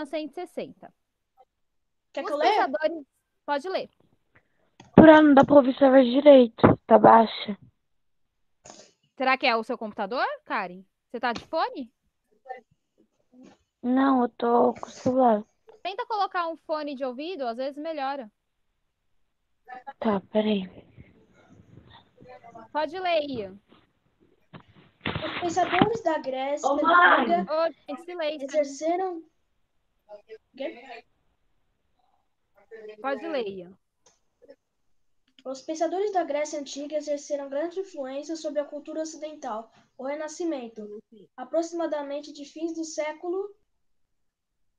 página 160. Quer que Os eu leia? pensadores... Pode ler. Por não dá pra observar direito. Tá baixa. Será que é o seu computador, Karen? Você tá de fone? Não, eu tô com o celular. Tenta colocar um fone de ouvido, às vezes melhora. Tá, peraí. Pode ler, Ian. Os pensadores da Grécia Ô, mãe! antiga Ô, silêncio. exerceram. Pode ler, Ian. Os pensadores da Grécia Antiga exerceram grande influência sobre a cultura ocidental, o Renascimento, aproximadamente de fins do século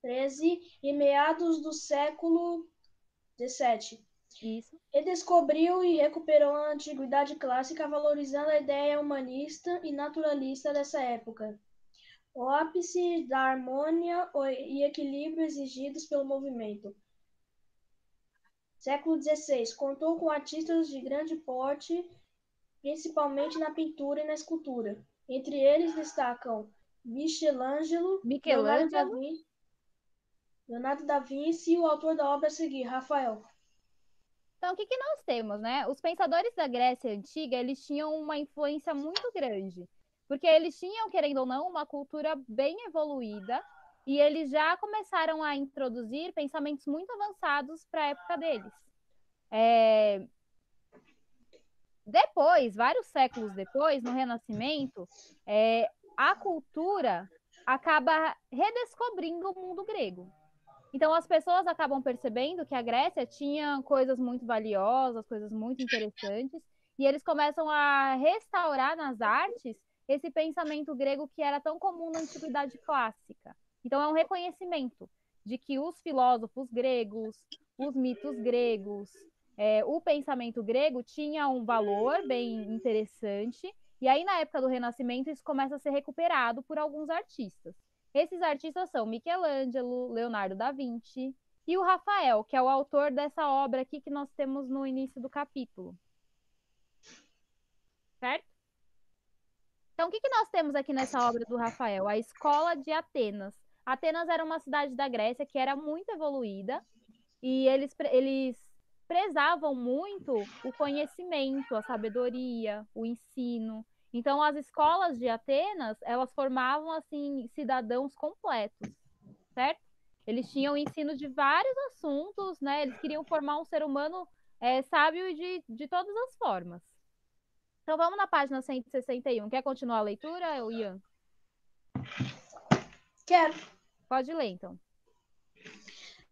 XIII e meados do século XVII. Isso. Ele descobriu e recuperou a antiguidade clássica, valorizando a ideia humanista e naturalista dessa época, o ápice da harmonia e equilíbrio exigidos pelo movimento. Século XVI. Contou com artistas de grande porte, principalmente na pintura e na escultura. Entre eles destacam Michelangelo, Michelangelo. Leonardo da Vinci e o autor da obra a seguir, Rafael. Então, o que que nós temos, né? Os pensadores da Grécia Antiga, eles tinham uma influência muito grande, porque eles tinham, querendo ou não, uma cultura bem evoluída, e eles já começaram a introduzir pensamentos muito avançados para a época deles. Depois, vários séculos depois, no Renascimento, a cultura acaba redescobrindo o mundo grego. Então, as pessoas acabam percebendo que a Grécia tinha coisas muito valiosas, coisas muito interessantes, e eles começam a restaurar nas artes esse pensamento grego que era tão comum na antiguidade clássica. Então, é um reconhecimento de que os filósofos gregos, os mitos gregos, o pensamento grego tinha um valor bem interessante, e aí, na época do Renascimento, isso começa a ser recuperado por alguns artistas. Esses artistas são Michelangelo, Leonardo da Vinci e o Rafael, que é o autor dessa obra aqui que nós temos no início do capítulo. Certo? Então, o que nós temos aqui nessa obra do Rafael? A Escola de Atenas. Atenas era uma cidade da Grécia que era muito evoluída e eles prezavam muito o conhecimento, a sabedoria, o ensino. Então, as escolas de Atenas, elas formavam, assim, cidadãos completos, certo? Eles tinham ensino de vários assuntos, né? Eles queriam formar um ser humano sábio de todas as formas. Então, vamos na página 161. Quer continuar a leitura, Ian? Quero. Pode ler, então.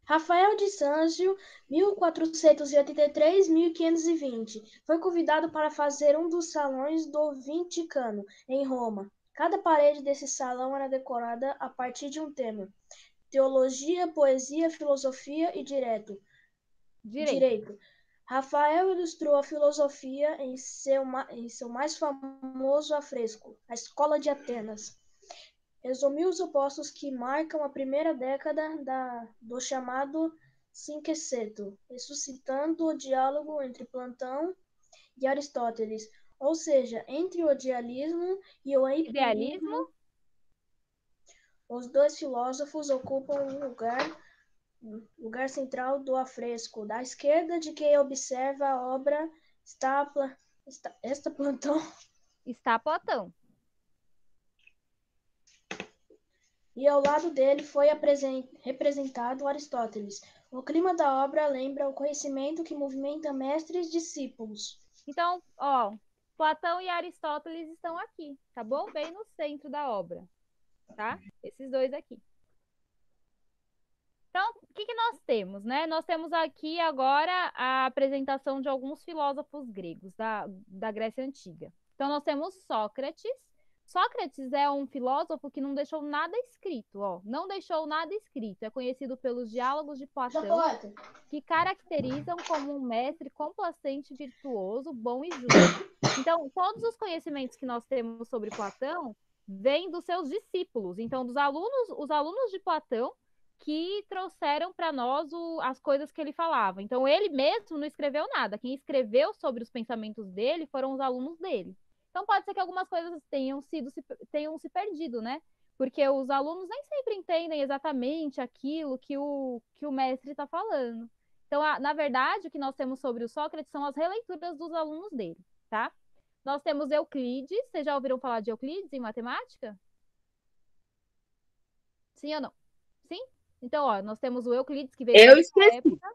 Rafael de Sanzio, 1483-1520, foi convidado para fazer um dos salões do Vaticano, em Roma. Cada parede desse salão era decorada a partir de um tema: teologia, poesia, filosofia e direito. Rafael ilustrou a filosofia em seu mais famoso afresco, A Escola de Atenas. Resumiu os opostos que marcam a primeira década do chamado Cinquecento, ressuscitando o diálogo entre Platão e Aristóteles, ou seja, entre o idealismo e o empirismo. Os dois filósofos ocupam um lugar central do afresco. Da esquerda de quem observa a obra está Platão. Está Platão. E ao lado dele foi representado Aristóteles. O clima da obra lembra o conhecimento que movimenta mestres e discípulos. Então, ó, Platão e Aristóteles estão aqui, tá bom? Bem no centro da obra, tá? Esses dois aqui. Então, o que nós temos, né? Nós temos aqui agora a apresentação de alguns filósofos gregos da Grécia Antiga. Então, nós temos Sócrates. Sócrates é um filósofo que não deixou nada escrito, ó. Não deixou nada escrito. É conhecido pelos diálogos de Platão, que caracterizam como um mestre complacente, virtuoso, bom e justo. Então, todos os conhecimentos que nós temos sobre Platão vêm dos seus discípulos. Então, os alunos de Platão que trouxeram para nós as coisas que ele falava. Então, ele mesmo não escreveu nada. Quem escreveu sobre os pensamentos dele foram os alunos dele. Então, pode ser que algumas coisas tenham se perdido, né? porque os alunos nem sempre entendem exatamente aquilo que o mestre está falando. Então, na verdade, o que nós temos sobre o Sócrates são as releituras dos alunos dele, tá? Nós temos Euclides. Vocês já ouviram falar de Euclides em matemática? Sim ou não? Sim? Então, ó, nós temos o Euclides, que veio Eu da nossa esqueci. época,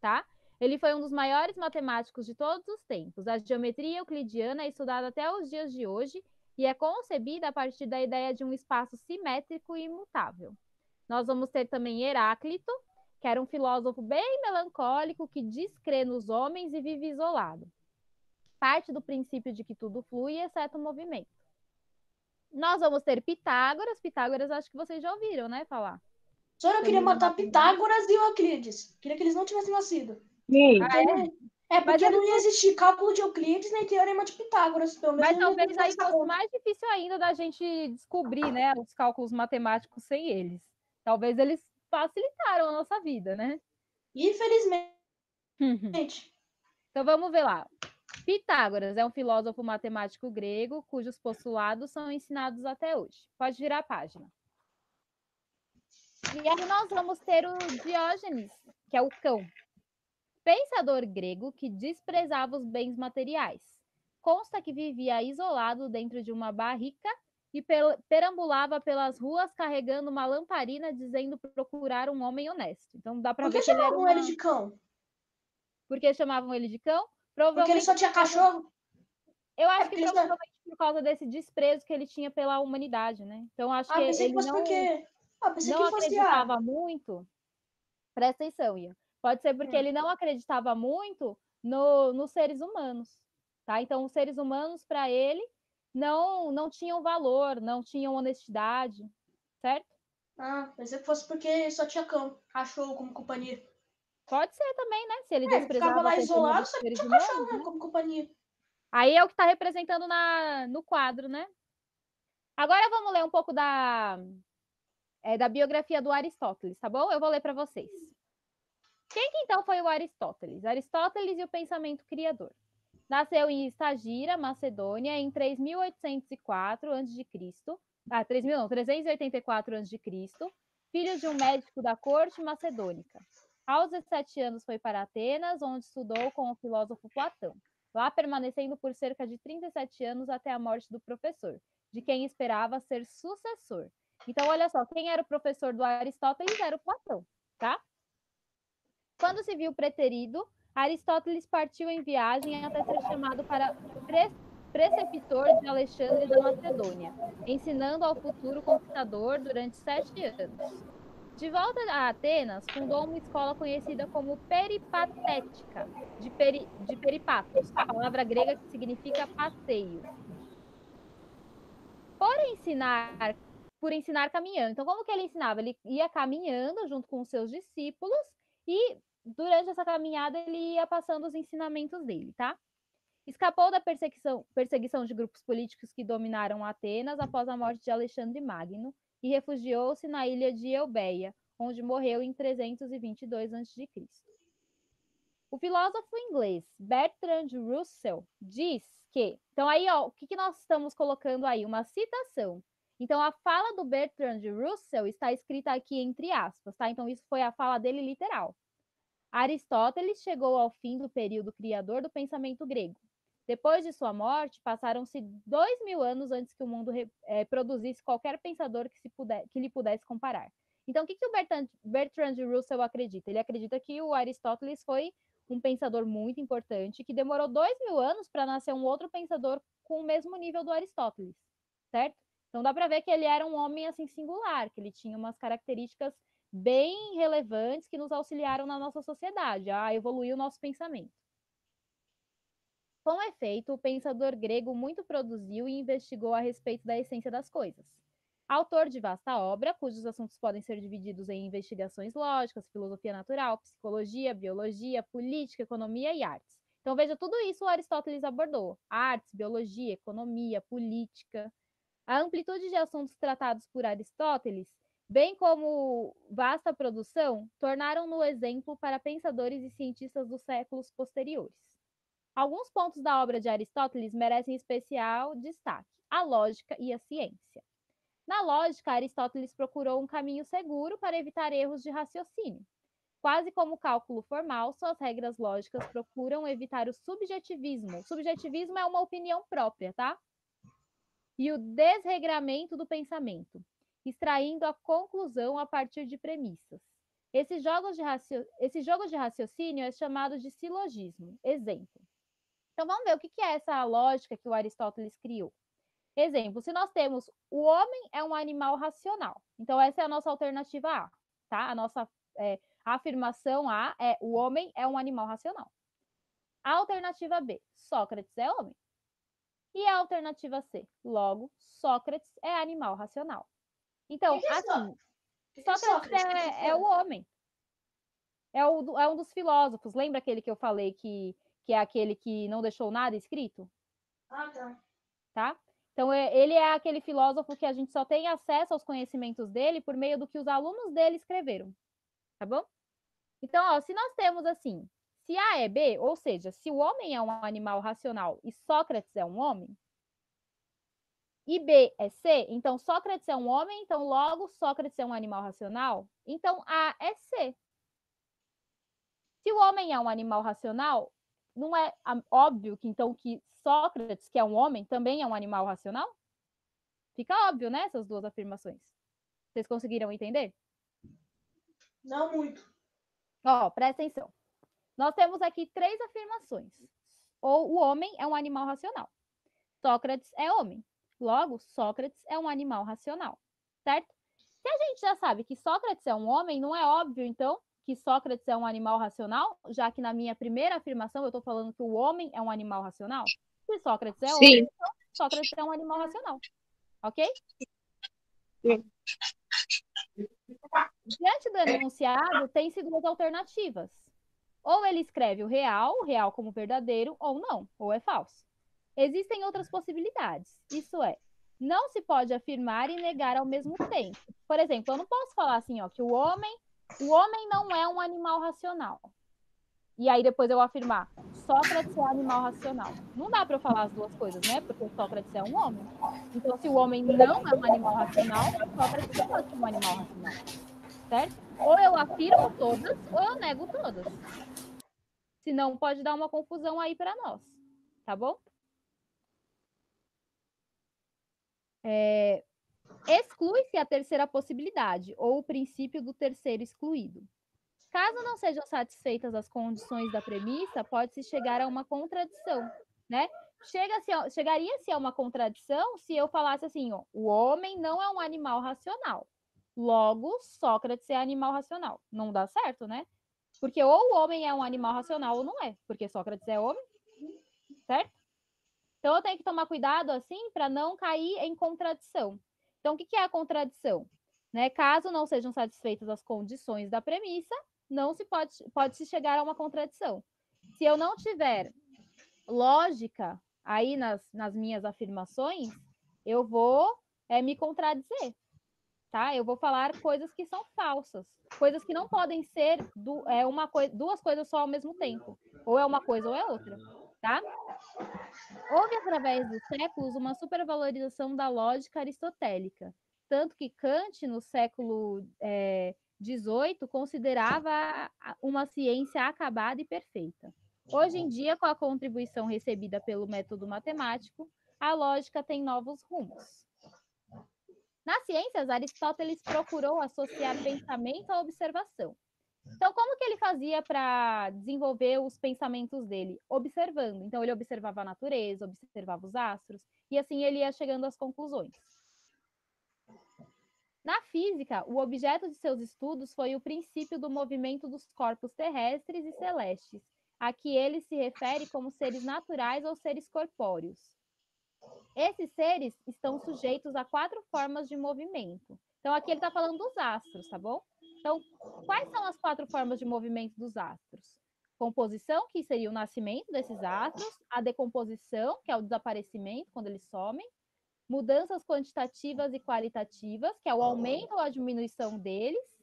tá? Ele foi um dos maiores matemáticos de todos os tempos. A geometria euclidiana é estudada até os dias de hoje e é concebida a partir da ideia de um espaço simétrico e imutável. Nós vamos ter também Heráclito, que era um filósofo bem melancólico que descrê nos homens e vive isolado. Parte do princípio de que tudo flui, exceto o movimento. Nós vamos ter Pitágoras. Pitágoras, acho que vocês já ouviram, né, falar. Só eu queria Também matar matemático. Pitágoras e Euclides. Queria que eles não tivessem nascido. Sim. Porque Mas não ia existir cálculo de Euclides nem teorema de Pitágoras. Pelo menos Mas não talvez aí nessa fosse conta. mais difícil ainda da gente descobrir, né, os cálculos matemáticos sem eles. Talvez eles facilitaram a nossa vida, né? Infelizmente. Então vamos ver lá. Pitágoras é um filósofo matemático grego cujos postulados são ensinados até hoje. Pode virar a página. E aí nós vamos ter o Diógenes, que é o cão. Pensador grego que desprezava os bens materiais. Consta que vivia isolado dentro de uma barrica e perambulava pelas ruas carregando uma lamparina dizendo procurar um homem honesto. Então dá para ver que ele era chamavam ele de cão? Por que chamavam ele de cão? Porque ele só tinha cachorro? Eu acho que provavelmente por causa desse desprezo que ele tinha pela humanidade, né? Então acho que ele não acreditava muito. Presta atenção, Ian. Pode ser porque ele não acreditava muito nos seres humanos, tá? Então os seres humanos para ele não tinham valor, não tinham honestidade, certo? Pensei que fosse porque só tinha cachorro como companhia. Pode ser também, né? Se ele desprezava ficava lá isolado, só tinha cachorro, né? Como companhia. Aí é o que está representando no quadro, né? Agora vamos ler um pouco da biografia do Aristóteles, tá bom? Eu vou ler para vocês. Quem que então foi o Aristóteles? Aristóteles e o pensamento criador. Nasceu em Estagira, Macedônia, em 3804 a.C. 384 a.C., filho de um médico da corte macedônica. Aos 17 anos foi para Atenas, onde estudou com o filósofo Platão, lá permanecendo por cerca de 37 anos até a morte do professor, de quem esperava ser sucessor. Então, olha só, quem era o professor do Aristóteles era o Platão, tá? Quando se viu preterido, Aristóteles partiu em viagem até ser chamado para preceptor de Alexandre da Macedônia, ensinando ao futuro conquistador durante 7 anos. De volta a Atenas, fundou uma escola conhecida como Peripatética, de Peripatos, palavra grega que significa passeio. Por ensinar caminhando. Então, como que ele ensinava? Ele ia caminhando junto com os seus discípulos e durante essa caminhada ele ia passando os ensinamentos dele, tá? Escapou da perseguição de grupos políticos que dominaram Atenas após a morte de Alexandre Magno e refugiou-se na ilha de Eubeia, onde morreu em 322 a.C. O filósofo inglês Bertrand Russell diz que... Então aí, ó, o que nós estamos colocando aí? Uma citação. Então a fala do Bertrand Russell está escrita aqui entre aspas, tá? Então isso foi a fala dele literal. Aristóteles chegou ao fim do período criador do pensamento grego. Depois de sua morte, passaram-se 2000 anos antes que o mundo produzisse qualquer pensador que lhe pudesse comparar. Então, o que o Bertrand Russell acredita? Ele acredita que o Aristóteles foi um pensador muito importante, que demorou 2000 anos para nascer um outro pensador com o mesmo nível do Aristóteles, certo? Então, dá para ver que ele era um homem assim singular, que ele tinha umas características bem relevantes que nos auxiliaram na nossa sociedade a evoluir o nosso pensamento. Com efeito, o pensador grego muito produziu e investigou a respeito da essência das coisas. Autor de vasta obra, cujos assuntos podem ser divididos em investigações lógicas, filosofia natural, psicologia, biologia, política, economia e artes. Então, veja, tudo isso o Aristóteles abordou. Artes, biologia, economia, política. A amplitude de assuntos tratados por Aristóteles, bem como vasta produção, tornaram-no exemplo para pensadores e cientistas dos séculos posteriores. Alguns pontos da obra de Aristóteles merecem especial destaque: a lógica e a ciência. Na lógica, Aristóteles procurou um caminho seguro para evitar erros de raciocínio. Quase como o cálculo formal, suas regras lógicas procuram evitar o subjetivismo. O subjetivismo é uma opinião própria, tá? E o desregramento do pensamento, extraindo a conclusão a partir de premissas. Esse jogo de raciocínio é chamado de silogismo. Exemplo. Então, vamos ver o que é essa lógica que o Aristóteles criou. Exemplo, se nós temos o homem é um animal racional. Então, essa é a nossa alternativa A, tá? A nossa afirmação A é o homem é um animal racional. A alternativa B, Sócrates é homem. E a alternativa C, logo, Sócrates é animal racional. Então, assim, Sócrates é o homem. É um dos filósofos. Lembra aquele que eu falei que é aquele que não deixou nada escrito? Ah, tá. Tá? Então, ele é aquele filósofo que a gente só tem acesso aos conhecimentos dele por meio do que os alunos dele escreveram. Tá bom? Então, ó, se nós temos assim, se A é B, ou seja, se o homem é um animal racional e Sócrates é um homem, e B é C, então Sócrates é um homem, então logo Sócrates é um animal racional, então A é C. Se o homem é um animal racional, não é óbvio que então que Sócrates, que é um homem, também é um animal racional? Fica óbvio, né, essas duas afirmações. Vocês conseguiram entender? Não muito. Ó, presta atenção. Nós temos aqui 3 afirmações. Ou o homem é um animal racional. Sócrates é homem. Logo, Sócrates é um animal racional. Certo? Se a gente já sabe que Sócrates é um homem, não é óbvio, então, que Sócrates é um animal racional, já que na minha primeira afirmação eu estou falando que o homem é um animal racional? Se Sócrates é homem, então Sócrates é um animal racional. Ok? Sim. Diante do enunciado, tem-se 2 alternativas. Ou ele escreve o real como verdadeiro, ou não, ou é falso. Existem outras possibilidades. Isso é, não se pode afirmar e negar ao mesmo tempo. Por exemplo, eu não posso falar assim, ó, que o homem não é um animal racional. E aí depois eu afirmar, Sócrates é animal racional. Não dá para eu falar as duas coisas, né? Porque Sócrates é um homem. Então, se o homem não é um animal racional, Sócrates não pode ser um animal racional. Certo? Ou eu afirmo todas, ou eu nego todas. Senão pode dar uma confusão aí para nós. Tá bom? Exclui-se a terceira possibilidade, ou o princípio do terceiro excluído. Caso não sejam satisfeitas as condições da premissa, pode-se chegar a uma contradição, né? Chegaria-se a uma contradição se eu falasse assim, ó, o homem não é um animal racional. Logo, Sócrates é animal racional. Não dá certo, né? Porque ou o homem é um animal racional ou não é, porque Sócrates é homem, certo? Então eu tenho que tomar cuidado assim para não cair em contradição. Então o que é a contradição? Né? Caso não sejam satisfeitas as condições da premissa, não se pode chegar a uma contradição. Se eu não tiver lógica aí nas minhas afirmações, eu vou me contradizer, tá? Eu vou falar coisas que são falsas, coisas que não podem ser duas coisas só ao mesmo tempo. Ou é uma coisa ou é outra, tá? Houve, através dos séculos, uma supervalorização da lógica aristotélica, tanto que Kant, no século XVIII, considerava uma ciência acabada e perfeita. Hoje em dia, com a contribuição recebida pelo método matemático, a lógica tem novos rumos. Nas ciências, Aristóteles procurou associar pensamento à observação. Então, como que ele fazia para desenvolver os pensamentos dele? Observando. Então, ele observava a natureza, observava os astros, e assim ele ia chegando às conclusões. Na física, o objeto de seus estudos foi o princípio do movimento dos corpos terrestres e celestes, a que ele se refere como seres naturais ou seres corpóreos. Esses seres estão sujeitos a 4 formas de movimento. Então, aqui ele está falando dos astros, tá bom? Então, quais são as 4 formas de movimento dos astros? Composição, que seria o nascimento desses astros, a decomposição, que é o desaparecimento, quando eles somem, mudanças quantitativas e qualitativas, que é o aumento ou a diminuição deles,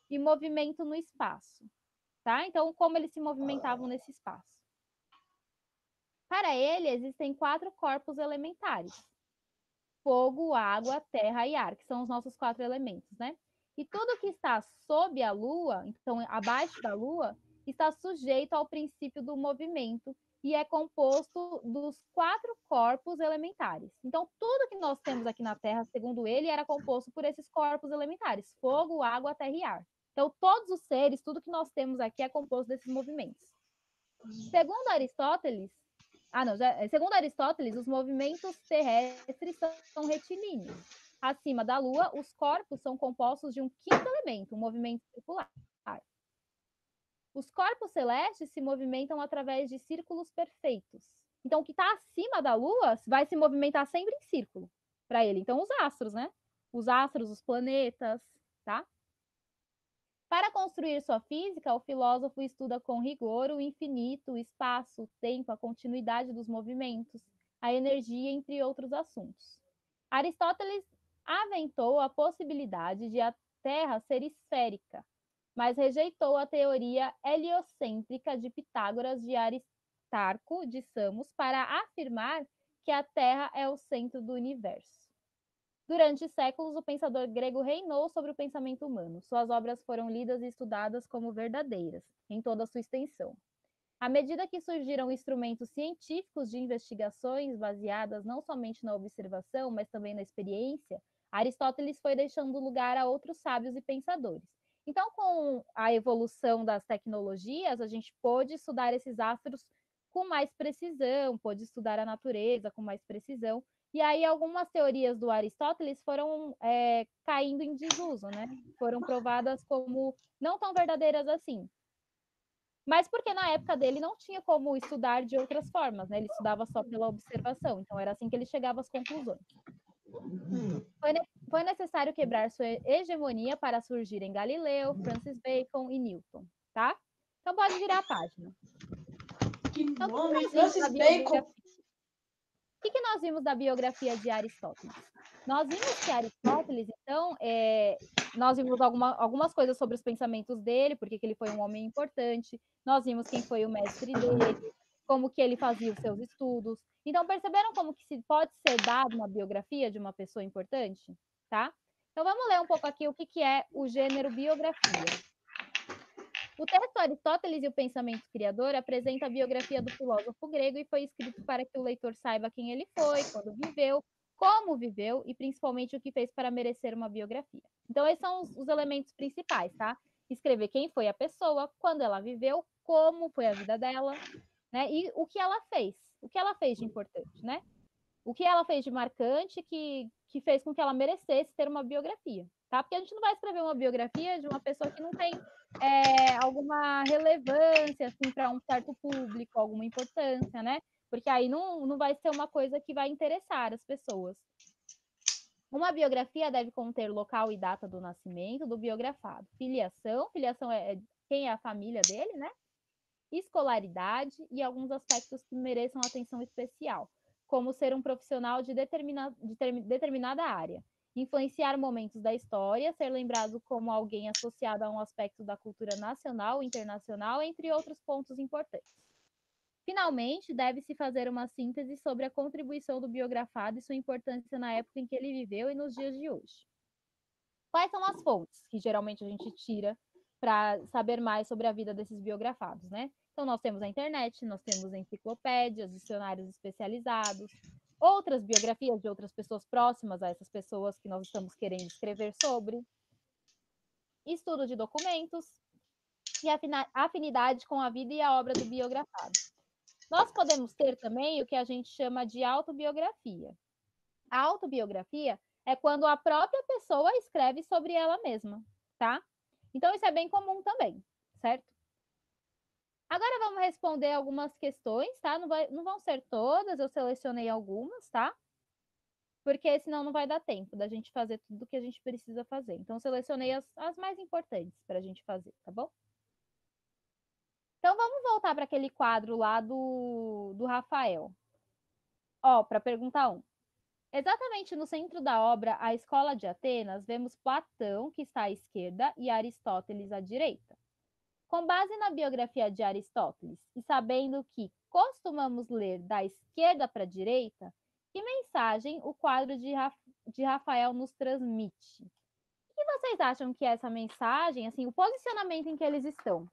e movimento no espaço, tá? Então, como eles se movimentavam nesse espaço. Para ele, existem 4 corpos elementares. fogo, água, terra e ar, que são os nossos 4 elementos, né? E tudo que está sob a Lua, então abaixo da Lua, está sujeito ao princípio do movimento e é composto dos 4 corpos elementares. Então, tudo que nós temos aqui na Terra, segundo ele, era composto por esses corpos elementares: fogo, água, terra e ar. Então, todos os seres, tudo que nós temos aqui é composto desses movimentos. Segundo Aristóteles, segundo Aristóteles, os movimentos terrestres são retilíneos. Acima da Lua, os corpos são compostos de um quinto elemento, um movimento circular. Os corpos celestes se movimentam através de círculos perfeitos. Então, o que está acima da Lua vai se movimentar sempre em círculo para ele. Então, os astros, né? Os astros, os planetas, tá? Para construir sua física, o filósofo estuda com rigor o infinito, o espaço, o tempo, a continuidade dos movimentos, a energia, entre outros assuntos. Aristóteles aventou a possibilidade de a Terra ser esférica, mas rejeitou a teoria heliocêntrica de Pitágoras de Aristarco de Samos para afirmar que a Terra é o centro do universo. Durante séculos, o pensador grego reinou sobre o pensamento humano. Suas obras foram lidas e estudadas como verdadeiras, em toda a sua extensão. À medida que surgiram instrumentos científicos de investigações baseadas não somente na observação, mas também na experiência, Aristóteles foi deixando lugar a outros sábios e pensadores. Então, com a evolução das tecnologias, a gente pôde estudar esses astros com mais precisão, pôde estudar a natureza com mais precisão. E aí, algumas teorias do Aristóteles foram caindo em desuso, né? Foram provadas como não tão verdadeiras assim. Mas porque na época dele não tinha como estudar de outras formas, né? Ele estudava só pela observação, então era assim que ele chegava às conclusões. Foi necessário quebrar sua hegemonia para surgirem Galileu, Francis Bacon e Newton, tá? Então pode virar a página. Que então, nome, Francis Bacon. O que nós vimos da biografia de Aristóteles? Nós vimos que Aristóteles, então, nós vimos algumas coisas sobre os pensamentos dele, porque ele foi um homem importante, nós vimos quem foi o mestre dele, como que ele fazia os seus estudos. Então, perceberam como que pode ser dado uma biografia de uma pessoa importante? Tá? Então, vamos ler um pouco aqui o que é o gênero biografia. O texto Aristóteles e o pensamento criador apresenta a biografia do filósofo grego e foi escrito para que o leitor saiba quem ele foi, quando viveu, como viveu e principalmente o que fez para merecer uma biografia. Então, esses são os elementos principais, tá? Escrever quem foi a pessoa, quando ela viveu, como foi a vida dela, né? E o que ela fez de importante, né? O que ela fez de marcante que fez com que ela merecesse ter uma biografia, tá? Porque a gente não vai escrever uma biografia de uma pessoa que não tem alguma relevância assim, para um certo público, alguma importância, né? Porque aí não vai ser uma coisa que vai interessar as pessoas. Uma biografia deve conter local e data do nascimento do biografado. Filiação é quem é a família dele, né? Escolaridade e alguns aspectos que mereçam atenção especial, como ser um profissional de determinada área, influenciar momentos da história, ser lembrado como alguém associado a um aspecto da cultura nacional, internacional, entre outros pontos importantes. Finalmente, deve-se fazer uma síntese sobre a contribuição do biografado e sua importância na época em que ele viveu e nos dias de hoje. Quais são as fontes que geralmente a gente tira para saber mais sobre a vida desses biografados, né? Então, nós temos a internet, nós temos enciclopédias, dicionários especializados, outras biografias de outras pessoas próximas a essas pessoas que nós estamos querendo escrever sobre, estudo de documentos e afinidade com a vida e a obra do biografado. Nós podemos ter também o que a gente chama de autobiografia. A autobiografia é quando a própria pessoa escreve sobre ela mesma, tá? Então, isso é bem comum também, certo? Agora vamos responder algumas questões, tá? Não vão ser todas, eu selecionei algumas, tá? Porque senão não vai dar tempo da gente fazer tudo o que a gente precisa fazer. Então, selecionei as mais importantes para a gente fazer, tá bom? Então, vamos voltar para aquele quadro lá do Rafael. Ó, para pergunta 1. Exatamente no centro da obra A Escola de Atenas, vemos Platão, que está à esquerda, e Aristóteles à direita. Com base na biografia de Aristóteles, e sabendo que costumamos ler da esquerda para a direita, Que mensagem o quadro de Rafael nos transmite? O que vocês acham que é essa mensagem, assim, o posicionamento em que eles estão?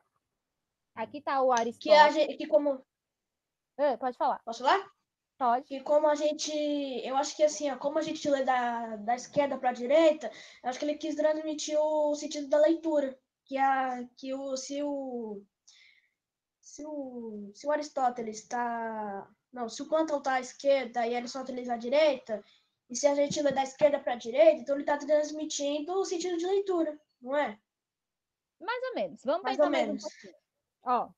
Aqui está o Aristóteles. Pode falar. Posso falar? Pode. Que como a gente, eu acho que assim, ó, como a gente lê da esquerda para a direita, eu acho que ele quis transmitir o sentido da leitura, se o Aristóteles está, não, se o Platão está à esquerda e Aristóteles à direita, e se a gente lê da esquerda para a direita, então ele está transmitindo o sentido de leitura, não é? Mais ou menos. Vamos Mais pensar ou mais um menos. pouquinho. Ó,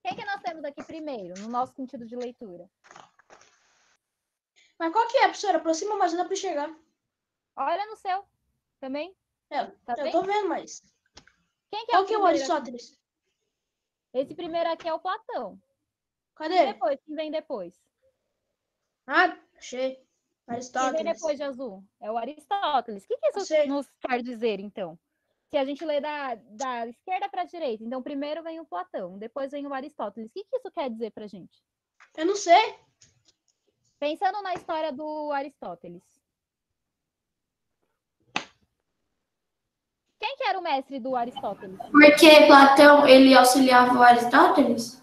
quem que nós temos aqui primeiro, no nosso sentido de leitura? Mas qual que é, professora? Aproxima mais, não dá para enxergar. Olha no seu também. Tá Eu bem? tô vendo, mas Quem que é qual o que é o primeiro aqui? Aristóteles? Esse primeiro aqui é o Platão. Cadê? E depois, quem vem depois? Ah, achei. Quem vem Aristóteles. depois de azul? É o Aristóteles. O que isso Sei. nos quer dizer, então? Se a gente lê da esquerda para a direita, então primeiro vem o Platão, depois vem o Aristóteles. O que isso quer dizer para a gente? Eu não sei. Pensando na história do Aristóteles. Quem que era o mestre do Aristóteles? Porque Platão, ele auxiliava o Aristóteles?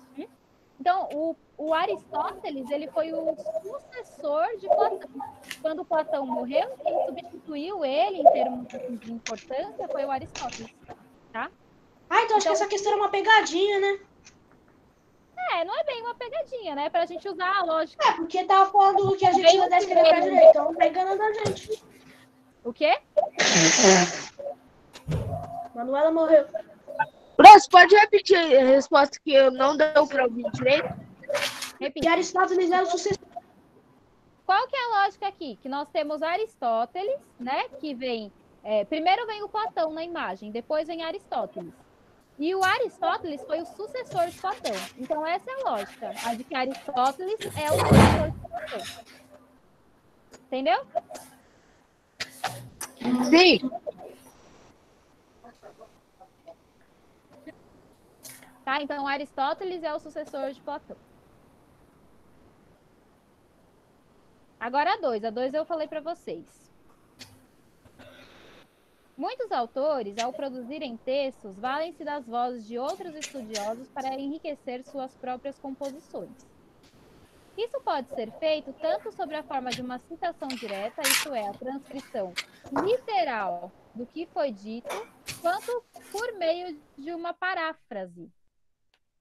Então, o Aristóteles, ele foi o sucessor de Platão. Quando Platão morreu, quem substituiu ele em termos de importância foi o Aristóteles, tá? Então acho que essa questão era uma pegadinha, né? Não é bem uma pegadinha, né? Pra gente usar a lógica. Porque tava falando que a gente lê da esquerda pra direita, então pegando da gente. O quê? Manuela morreu. Você pode repetir a resposta que eu não deu para ouvir direito? E Aristóteles era o sucessor. Qual que é a lógica aqui? Que nós temos Aristóteles, né? Que vem... primeiro vem o Platão na imagem, depois vem Aristóteles. E o Aristóteles foi o sucessor de Platão. Então, essa é a lógica. A de que Aristóteles é o sucessor de Platão. Entendeu? Sim. Tá? Então, Aristóteles é o sucessor de Platão. Agora a 2. A 2 eu falei para vocês. Muitos autores, ao produzirem textos, valem-se das vozes de outros estudiosos para enriquecer suas próprias composições. Isso pode ser feito tanto sob a forma de uma citação direta, isto é, a transcrição literal do que foi dito, quanto por meio de uma paráfrase,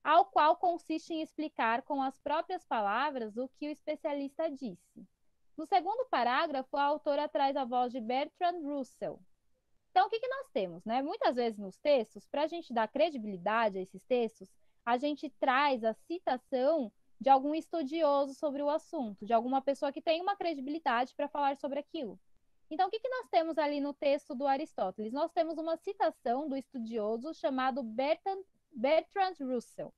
ao qual consiste em explicar com as próprias palavras o que o especialista disse. No segundo parágrafo, a autora traz a voz de Bertrand Russell. Então, o que nós temos, né? Muitas vezes nos textos, para a gente dar credibilidade a esses textos, a gente traz a citação de algum estudioso sobre o assunto, de alguma pessoa que tem uma credibilidade para falar sobre aquilo. Então, o que nós temos ali no texto do Aristóteles? Nós temos uma citação do estudioso chamado Bertrand Russell.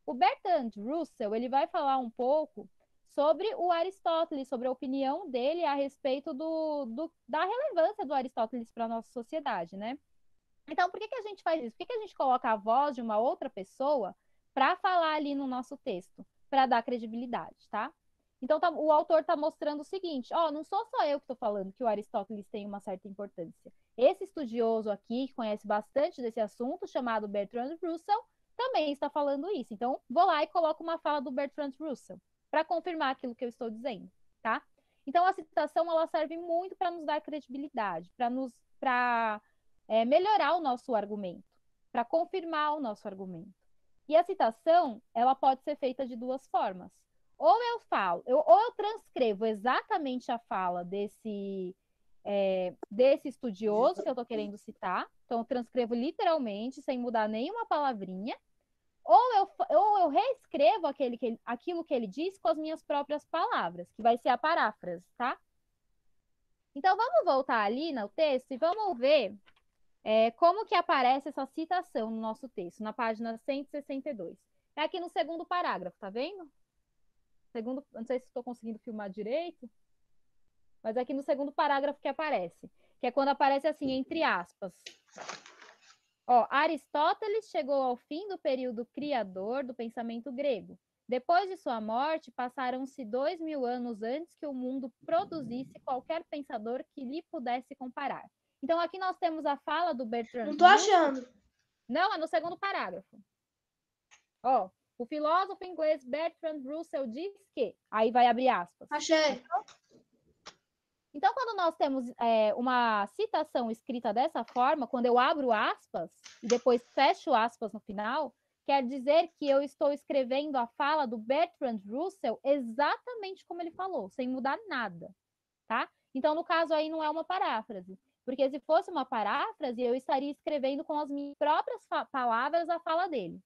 O Bertrand Russell, ele vai falar um pouco sobre o Aristóteles, sobre a opinião dele a respeito da relevância do Aristóteles para a nossa sociedade, né? Então, por que a gente faz isso? Por que a gente coloca a voz de uma outra pessoa para falar ali no nosso texto? Para dar credibilidade, tá? Então, o autor está mostrando o seguinte, não sou só eu que estou falando que o Aristóteles tem uma certa importância. Esse estudioso aqui, que conhece bastante desse assunto, chamado Bertrand Russell, também está falando isso. Então, vou lá e coloco uma fala do Bertrand Russell para confirmar aquilo que eu estou dizendo, tá? Então, a citação, ela serve muito para nos dar credibilidade, para melhorar o nosso argumento, para confirmar o nosso argumento. E a citação, ela pode ser feita de duas formas. Ou eu transcrevo exatamente a fala desse estudioso que eu estou querendo citar, então eu transcrevo literalmente, sem mudar nenhuma palavrinha, ou eu reescrevo aquilo que ele diz com as minhas próprias palavras, que vai ser a paráfrase, tá? Então, vamos voltar ali no texto e vamos ver como que aparece essa citação no nosso texto, na página 162. É aqui no segundo parágrafo, tá vendo? Não sei se estou conseguindo filmar direito, mas é aqui no segundo parágrafo que aparece, que é quando aparece assim, entre aspas. Aristóteles chegou ao fim do período criador do pensamento grego, Depois de sua morte, passaram-se 2000 anos antes que o mundo produzisse qualquer pensador que lhe pudesse comparar. Então, aqui nós temos a fala do Bertrand Não tô Russell. achando. Não, é no segundo parágrafo. Ó, o filósofo inglês Bertrand Russell diz que... Aí vai abrir aspas. Achei. Então, quando nós temos uma citação escrita dessa forma, quando eu abro aspas e depois fecho aspas no final, quer dizer que eu estou escrevendo a fala do Bertrand Russell exatamente como ele falou, sem mudar nada, tá? Então, no caso aí, não é uma paráfrase, porque se fosse uma paráfrase, eu estaria escrevendo com as minhas próprias palavras a fala dele.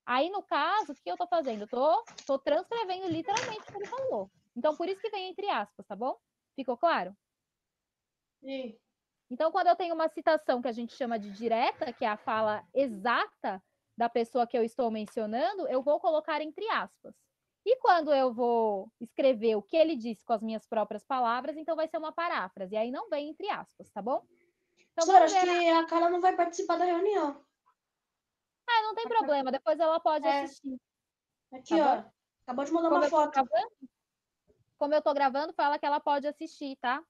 Aí, no caso, o que eu estou fazendo? Eu estou transcrevendo literalmente o que ele falou. Então, por isso que vem entre aspas, tá bom? Ficou claro? Sim. Então, quando eu tenho uma citação que a gente chama de direta, que é a fala exata da pessoa que eu estou mencionando, eu vou colocar entre aspas. E quando eu vou escrever o que ele disse com as minhas próprias palavras, então vai ser uma paráfrase. E aí não vem entre aspas, tá bom? Então, Professora, vamos acho ver. que a Carla não vai participar da reunião. Ah, não tem problema, depois ela pode assistir. Aqui, Tá ó. Acabou de mandar Como uma eu tô foto. como eu tô gravando, fala que ela pode assistir, tá?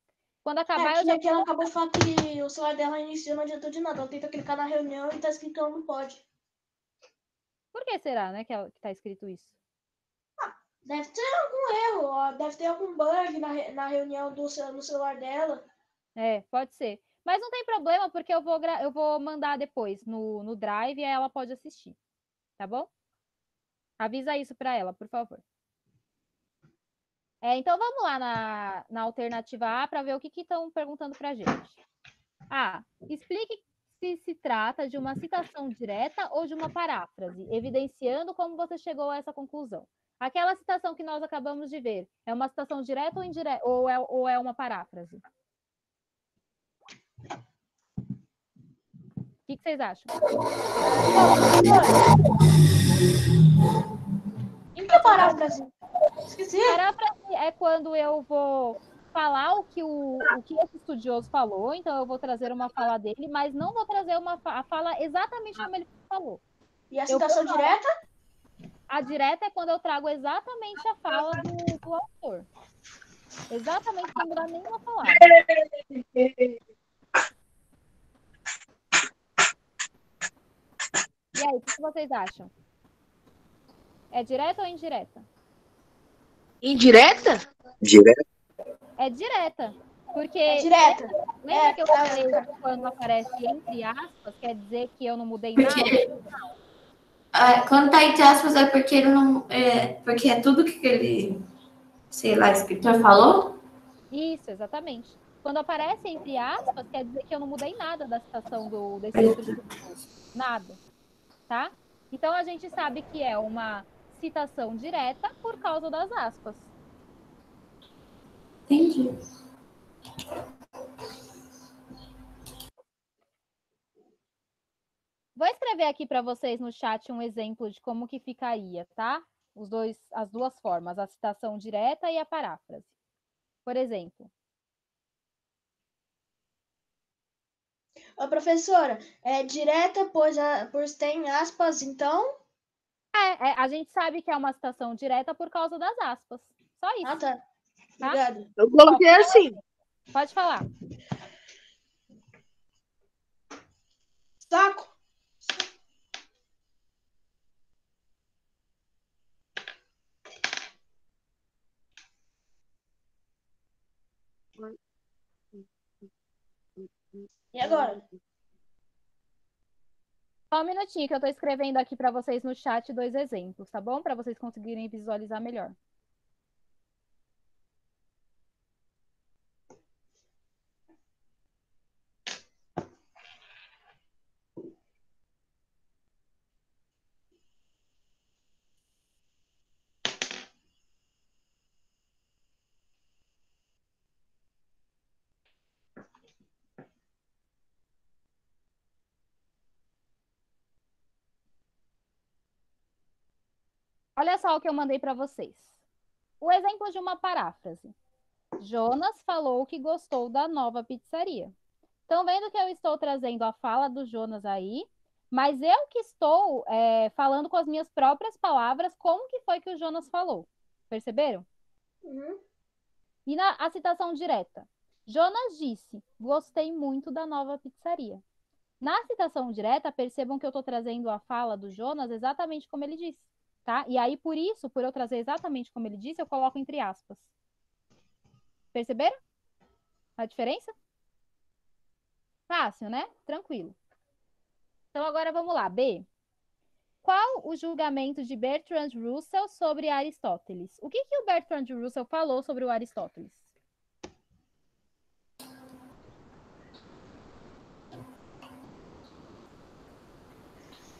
Quando acabar, eu já... Aqui ela acabou de falar que o celular dela iniciou, não adiantou de nada. Ela tenta clicar na reunião e tá escrito que ela não pode. Por que será, né, que tá escrito isso? Deve ter algum erro, ó. Deve ter algum bug na reunião no celular dela. É, pode ser. Mas não tem problema, porque eu vou mandar depois no Drive e aí ela pode assistir. Tá bom? Avisa isso para ela, por favor. Então, vamos lá na alternativa A para ver o que estão perguntando para a gente. Explique se trata de uma citação direta ou de uma paráfrase, evidenciando como você chegou a essa conclusão. Aquela citação que nós acabamos de ver, é uma citação direta ou indireta, ou é uma paráfrase? O que vocês acham? Em que paráfrase? Esqueci. Paráfrase é quando eu vou falar o que esse estudioso falou, então eu vou trazer uma fala dele, mas não vou trazer a fala exatamente como ele falou. E a citação direta? A direta é quando eu trago exatamente a fala do autor. Exatamente, sem mudar nenhuma palavra. E aí, o que vocês acham? É direta ou indireta? Indireta? Direto. É direta. Porque Direta. lembra que eu falei que quando aparece entre aspas, quer dizer que eu não mudei nada? Quando tá entre aspas é porque ele não. Porque é tudo que ele, sei lá, escritor falou? Isso, exatamente. Quando aparece entre aspas, quer dizer que eu não mudei nada da citação desse estudioso. Nada. Tá? Então, a gente sabe que é uma citação direta por causa das aspas. Entendi. Vou escrever aqui para vocês no chat um exemplo de como que ficaria, tá? As duas formas, a citação direta e a paráfrase. Por exemplo. Ô, professora, é direta, pois tem aspas, então? A gente sabe que é uma citação direta por causa das aspas. Só isso. Ah, tá. Obrigada. Eu coloquei assim. Pode falar. Saco. E agora? Só um minutinho que eu estou escrevendo aqui para vocês no chat 2 exemplos, tá bom? Para vocês conseguirem visualizar melhor. Olha só o que eu mandei para vocês. O exemplo de uma paráfrase. Jonas falou que gostou da nova pizzaria. Estão vendo que eu estou trazendo a fala do Jonas aí, Mas eu que estou falando com as minhas próprias palavras como que foi que o Jonas falou. Perceberam? Uhum. E a citação direta. Jonas disse, gostei muito da nova pizzaria. Na citação direta, percebam que eu estou trazendo a fala do Jonas exatamente como ele disse, tá? E aí, por isso, por eu trazer exatamente como ele disse, eu coloco entre aspas. Perceberam a diferença? Fácil, né? Tranquilo. Então, agora vamos lá. B. Qual o julgamento de Bertrand Russell sobre Aristóteles? O que o Bertrand Russell falou sobre o Aristóteles?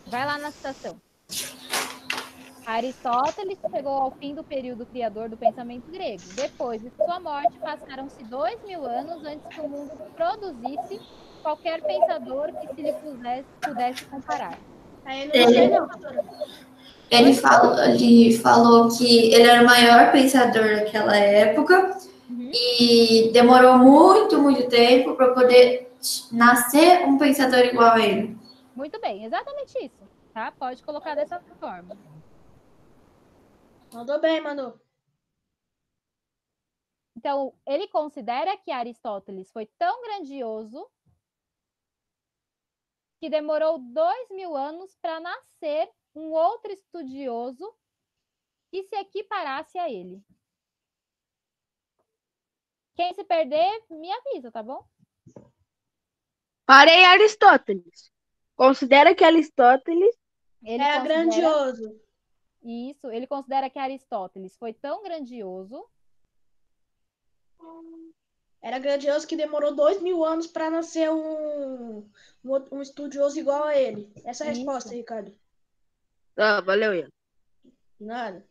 Vai lá na citação. Aristóteles chegou ao fim do período criador do pensamento grego. Depois de sua morte, passaram-se 2000 anos antes que o mundo produzisse qualquer pensador que se lhe pudesse comparar. Aí eu não sei, não, professora. Ele falou que ele era o maior pensador daquela época e demorou muito, muito tempo para poder nascer um pensador igual a ele. Muito bem, exatamente isso, tá? Pode colocar dessa forma. Mandou bem, Manu. Então, ele considera que Aristóteles foi tão grandioso que demorou 2000 anos para nascer um outro estudioso que se equiparasse a ele. Quem se perder, me avisa, tá bom? Parei Aristóteles. Considera que Aristóteles Ele Era considera... grandioso. Isso, ele considera que Aristóteles foi tão grandioso. Era grandioso que demorou 2000 anos para nascer um estudioso igual a ele. Essa é a Isso. resposta, Ricardo. Ah, valeu, Ian. Nada.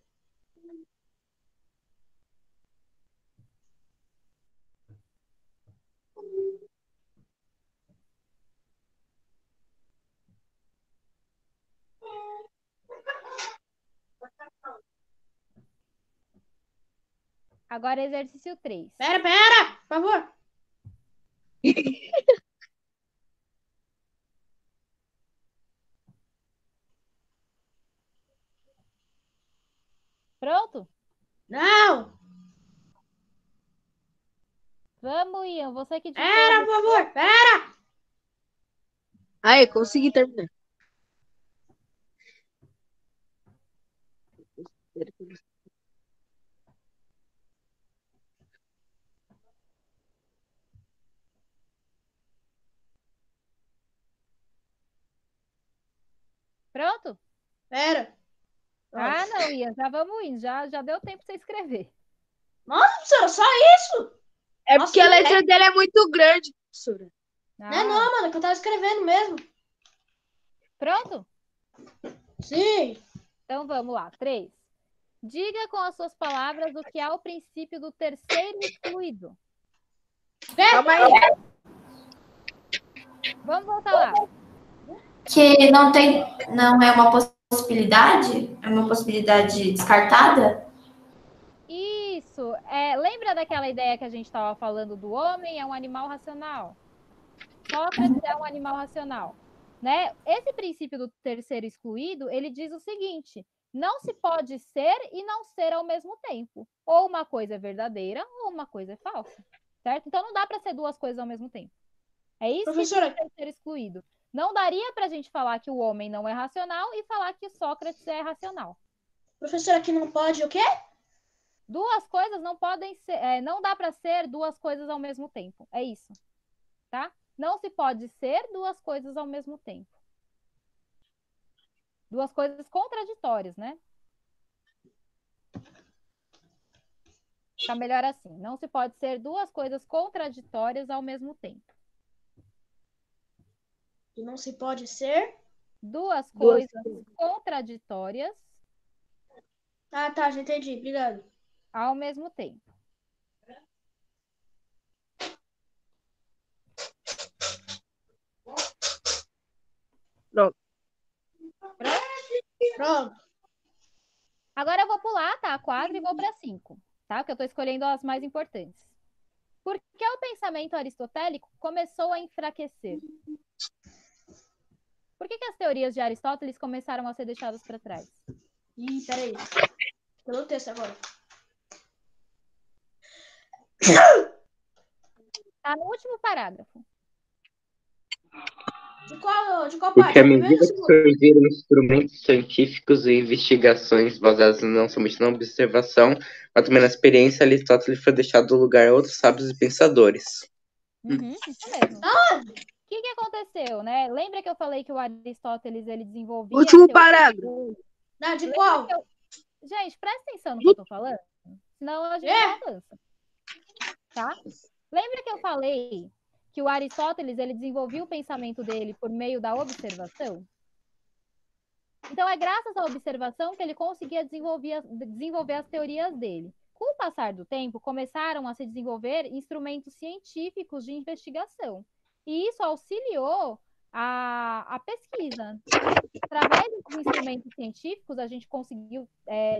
Agora, exercício 3. Pera, por favor. Pronto? Não! Vamos, Ian. Você que ditou. Pera, por favor, pera! Aí, consegui terminar. Pronto? Pera. Ah, não, Ian. Já vamos indo. Já deu tempo para você escrever. Nossa, professora, só isso? É Nossa, porque a que letra dele é muito grande, professora. Não é não, mano, que eu tava escrevendo mesmo. Pronto? Sim. Então, vamos lá. 3. Diga com as suas palavras o que é o princípio do terceiro excluído. Calma aí. Vamos voltar lá. Que não é uma possibilidade? É uma possibilidade descartada? Isso. Lembra daquela ideia que a gente estava falando do homem é um animal racional? Sócrates é um animal racional, né? Esse princípio do terceiro excluído, ele diz o seguinte: não se pode ser e não ser ao mesmo tempo. Ou uma coisa é verdadeira ou uma coisa é falsa, certo? Então não dá para ser duas coisas ao mesmo tempo. É isso que diz o terceiro excluído. Não daria para a gente falar que o homem não é racional e falar que Sócrates é racional. Professora, que não pode o quê? Duas coisas não podem ser, não dá para ser duas coisas ao mesmo tempo. É isso, tá? Não se pode ser duas coisas ao mesmo tempo. Duas coisas contraditórias, né? Fica melhor assim. Não se pode ser duas coisas contraditórias ao mesmo tempo. Que não se pode ser? Duas coisas contraditórias Ah, tá, já entendi. Obrigado. ao mesmo tempo. Pronto. Pronto. Agora eu vou pular, tá? A 4 e vou para 5, tá? Porque eu estou escolhendo as mais importantes. Por que o pensamento aristotélico começou a enfraquecer? Por que as teorias de Aristóteles começaram a ser deixadas para trás? Ih, peraí. Pelo texto agora. Tá no último parágrafo. De qual Porque parte? à O primeiro medida ou o que segundo? surgiram instrumentos científicos e investigações baseadas não somente na observação, mas também na experiência, Aristóteles foi deixado lugar a outros sábios e pensadores. Uhum, isso mesmo. O que aconteceu, né? Lembra que eu falei que o Aristóteles ele desenvolvia Último teorias? parágrafo. Não, de Lembra qual? que eu- Gente, presta atenção no que eu tô falando, senão a gente não avança, tá? Lembra que eu falei que o Aristóteles ele desenvolvia o pensamento dele por meio da observação? Então é graças à observação que ele conseguia desenvolver as teorias dele. Com o passar do tempo, começaram a se desenvolver instrumentos científicos de investigação. E isso auxiliou a pesquisa. Através dos instrumentos científicos, a gente conseguiu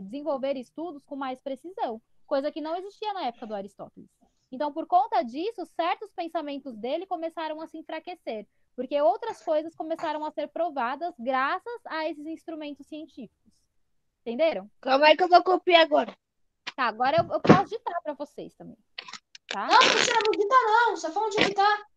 desenvolver estudos com mais precisão, coisa que não existia na época do Aristóteles. Então, por conta disso, certos pensamentos dele começaram a se enfraquecer, porque outras coisas começaram a ser provadas graças a esses instrumentos científicos. Entenderam? Calma aí que eu vou copiar agora. Tá, agora eu posso ditar para vocês também. Tá? Não, professora, não digita não. Só fala onde digitar.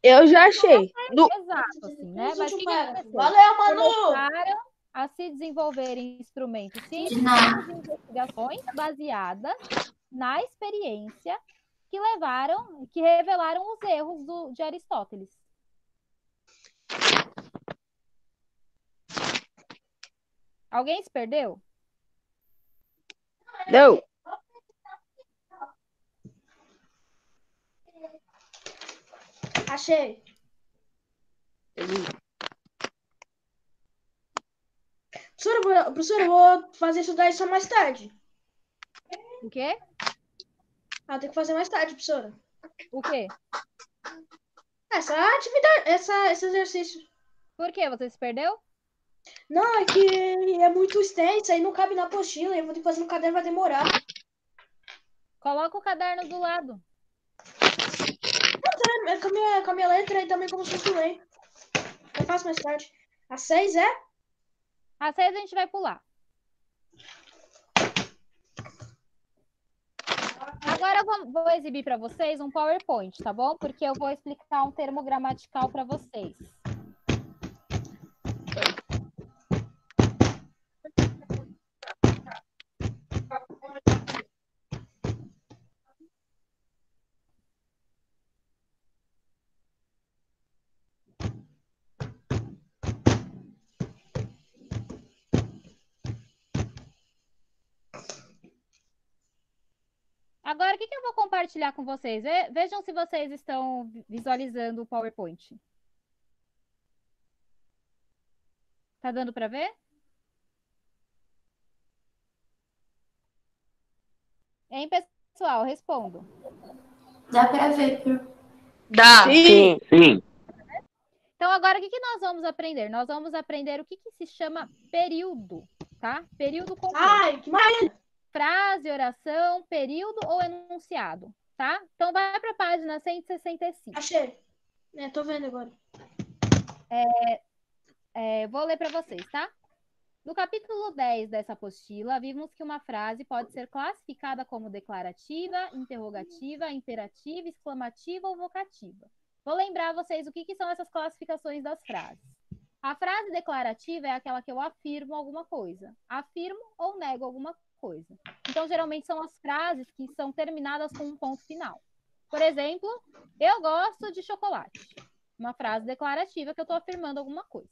Eu já achei. Exato, assim, né? Mas o que aconteceu? Valeu, Manu! Começaram a se desenvolver instrumentos científicos e investigações baseadas na experiência que revelaram os erros de Aristóteles. Alguém se perdeu? Não. Achei. Professora, eu vou fazer isso daí só mais tarde. O quê? Ah, tem que fazer mais tarde, professora. O quê? Essa atividade, esse exercício. Por quê? Você se perdeu? Não, é que é muito extenso, aí não cabe na apostila, eu vou ter que fazer no caderno, vai demorar. Coloca o caderno do lado. É com a minha letra e também como se fosse lei. Eu faço mais tarde. Às 6 é? Às 6 a gente vai pular. Agora eu vou exibir para vocês um PowerPoint, tá bom? Porque eu vou explicar um termo gramatical para vocês. Agora, o que eu vou compartilhar com vocês? Vejam se vocês estão visualizando o PowerPoint. Tá dando para ver? Hein, pessoal? Respondo. Dá para ver. Dá. Sim. Sim. Então, agora, o que nós vamos aprender? Nós vamos aprender o que se chama período, tá? Período composto. Ai, que maravilha! Frase, oração, período ou enunciado, tá? Então, vai para a página 165. Achei. Tô vendo agora. Vou ler para vocês, tá? No capítulo 10 dessa apostila, vimos que uma frase pode ser classificada como declarativa, interrogativa, imperativa, exclamativa ou vocativa. Vou lembrar vocês o que são essas classificações das frases. A frase declarativa é aquela que eu afirmo alguma coisa. Afirmo ou nego alguma coisa. Então, geralmente, são as frases que são terminadas com um ponto final. Por exemplo, eu gosto de chocolate. Uma frase declarativa que eu estou afirmando alguma coisa.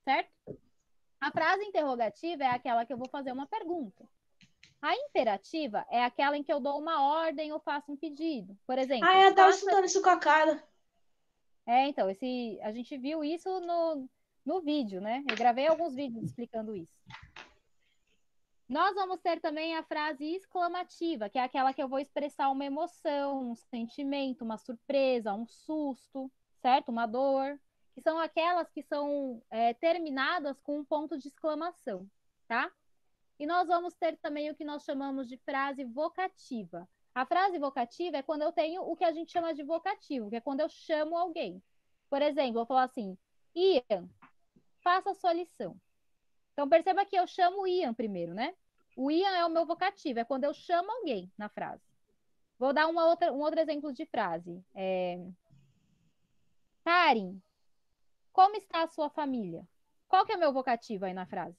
Certo? A frase interrogativa é aquela que eu vou fazer uma pergunta. A imperativa é aquela em que eu dou uma ordem ou faço um pedido. Por exemplo... Ah, eu tava estudando isso com a cara. Então, a gente viu isso no vídeo, né? Eu gravei alguns vídeos explicando isso. Nós vamos ter também a frase exclamativa, que é aquela que eu vou expressar uma emoção, um sentimento, uma surpresa, um susto, certo? Uma dor. Que são aquelas que são terminadas com um ponto de exclamação, tá? E nós vamos ter também o que nós chamamos de frase vocativa. A frase vocativa é quando eu tenho o que a gente chama de vocativo, que é quando eu chamo alguém. Por exemplo, eu vou falar assim, Ian, faça a sua lição. Então, perceba que eu chamo o Ian primeiro, né? O Ian é o meu vocativo, é quando eu chamo alguém na frase. Vou dar um outro exemplo de frase. Karen, como está a sua família? Qual que é o meu vocativo aí na frase?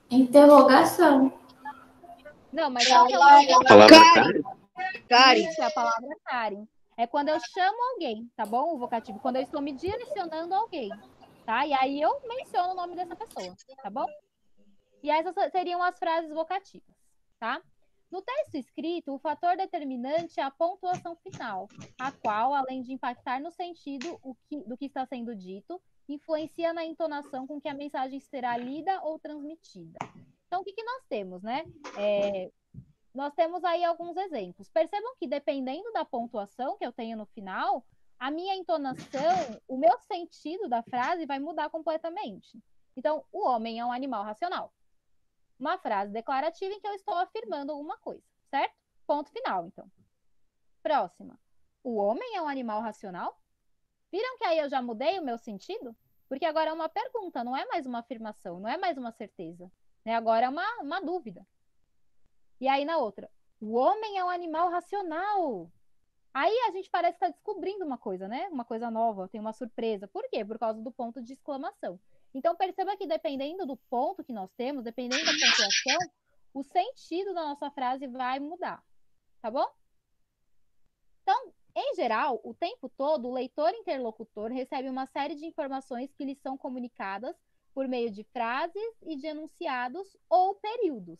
Interrogação. Não, mas qual que é o meu Palavra Karen. Isso é a palavra Karen. É quando eu chamo alguém, tá bom? O vocativo. Quando eu estou me direcionando a alguém, tá? E aí eu menciono o nome dessa pessoa, tá bom? E essas seriam as frases vocativas, tá? No texto escrito, o fator determinante é a pontuação final, a qual, além de impactar no sentido do que está sendo dito, influencia na entonação com que a mensagem será lida ou transmitida. Então, o que nós temos, né? Nós temos aí alguns exemplos. Percebam que, dependendo da pontuação que eu tenho no final, a minha entonação, o meu sentido da frase vai mudar completamente. Então, o homem é um animal racional. Uma frase declarativa em que eu estou afirmando alguma coisa, certo? Ponto final, então. Próxima. O homem é um animal racional? Viram que aí eu já mudei o meu sentido? Porque agora é uma pergunta, não é mais uma afirmação, não é mais uma certeza. Né? Agora é uma dúvida. E aí na outra, o homem é um animal racional. Aí a gente parece estar descobrindo uma coisa, né? Uma coisa nova, tem uma surpresa. Por quê? Por causa do ponto de exclamação. Então perceba que dependendo do ponto que nós temos, dependendo da pontuação, o sentido da nossa frase vai mudar. Tá bom? Então, em geral, o tempo todo, o leitor interlocutor recebe uma série de informações que lhe são comunicadas por meio de frases e de enunciados ou períodos,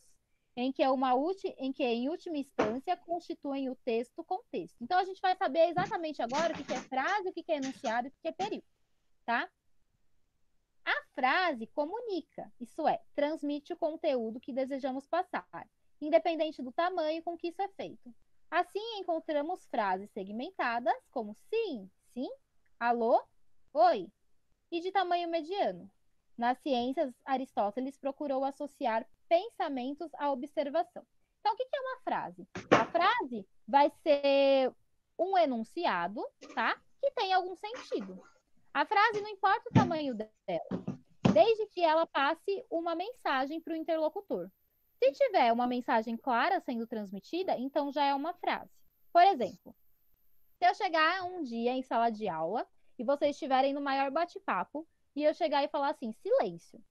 em que, em última instância, constituem o texto-contexto. Então, a gente vai saber exatamente agora o que é frase, o que é enunciado e o que é período, tá? A frase comunica, isso é, transmite o conteúdo que desejamos passar, independente do tamanho com que isso é feito. Assim, encontramos frases segmentadas, como sim, sim, alô, oi, e de tamanho mediano. Nas ciências, Aristóteles procurou associar pensamentos à observação. Então, o que é uma frase? A frase vai ser um enunciado, tá? Que tem algum sentido. A frase não importa o tamanho dela, desde que ela passe uma mensagem para o interlocutor. Se tiver uma mensagem clara sendo transmitida, então já é uma frase. Por exemplo, se eu chegar um dia em sala de aula e vocês estiverem no maior bate-papo e eu chegar e falar assim, silêncio.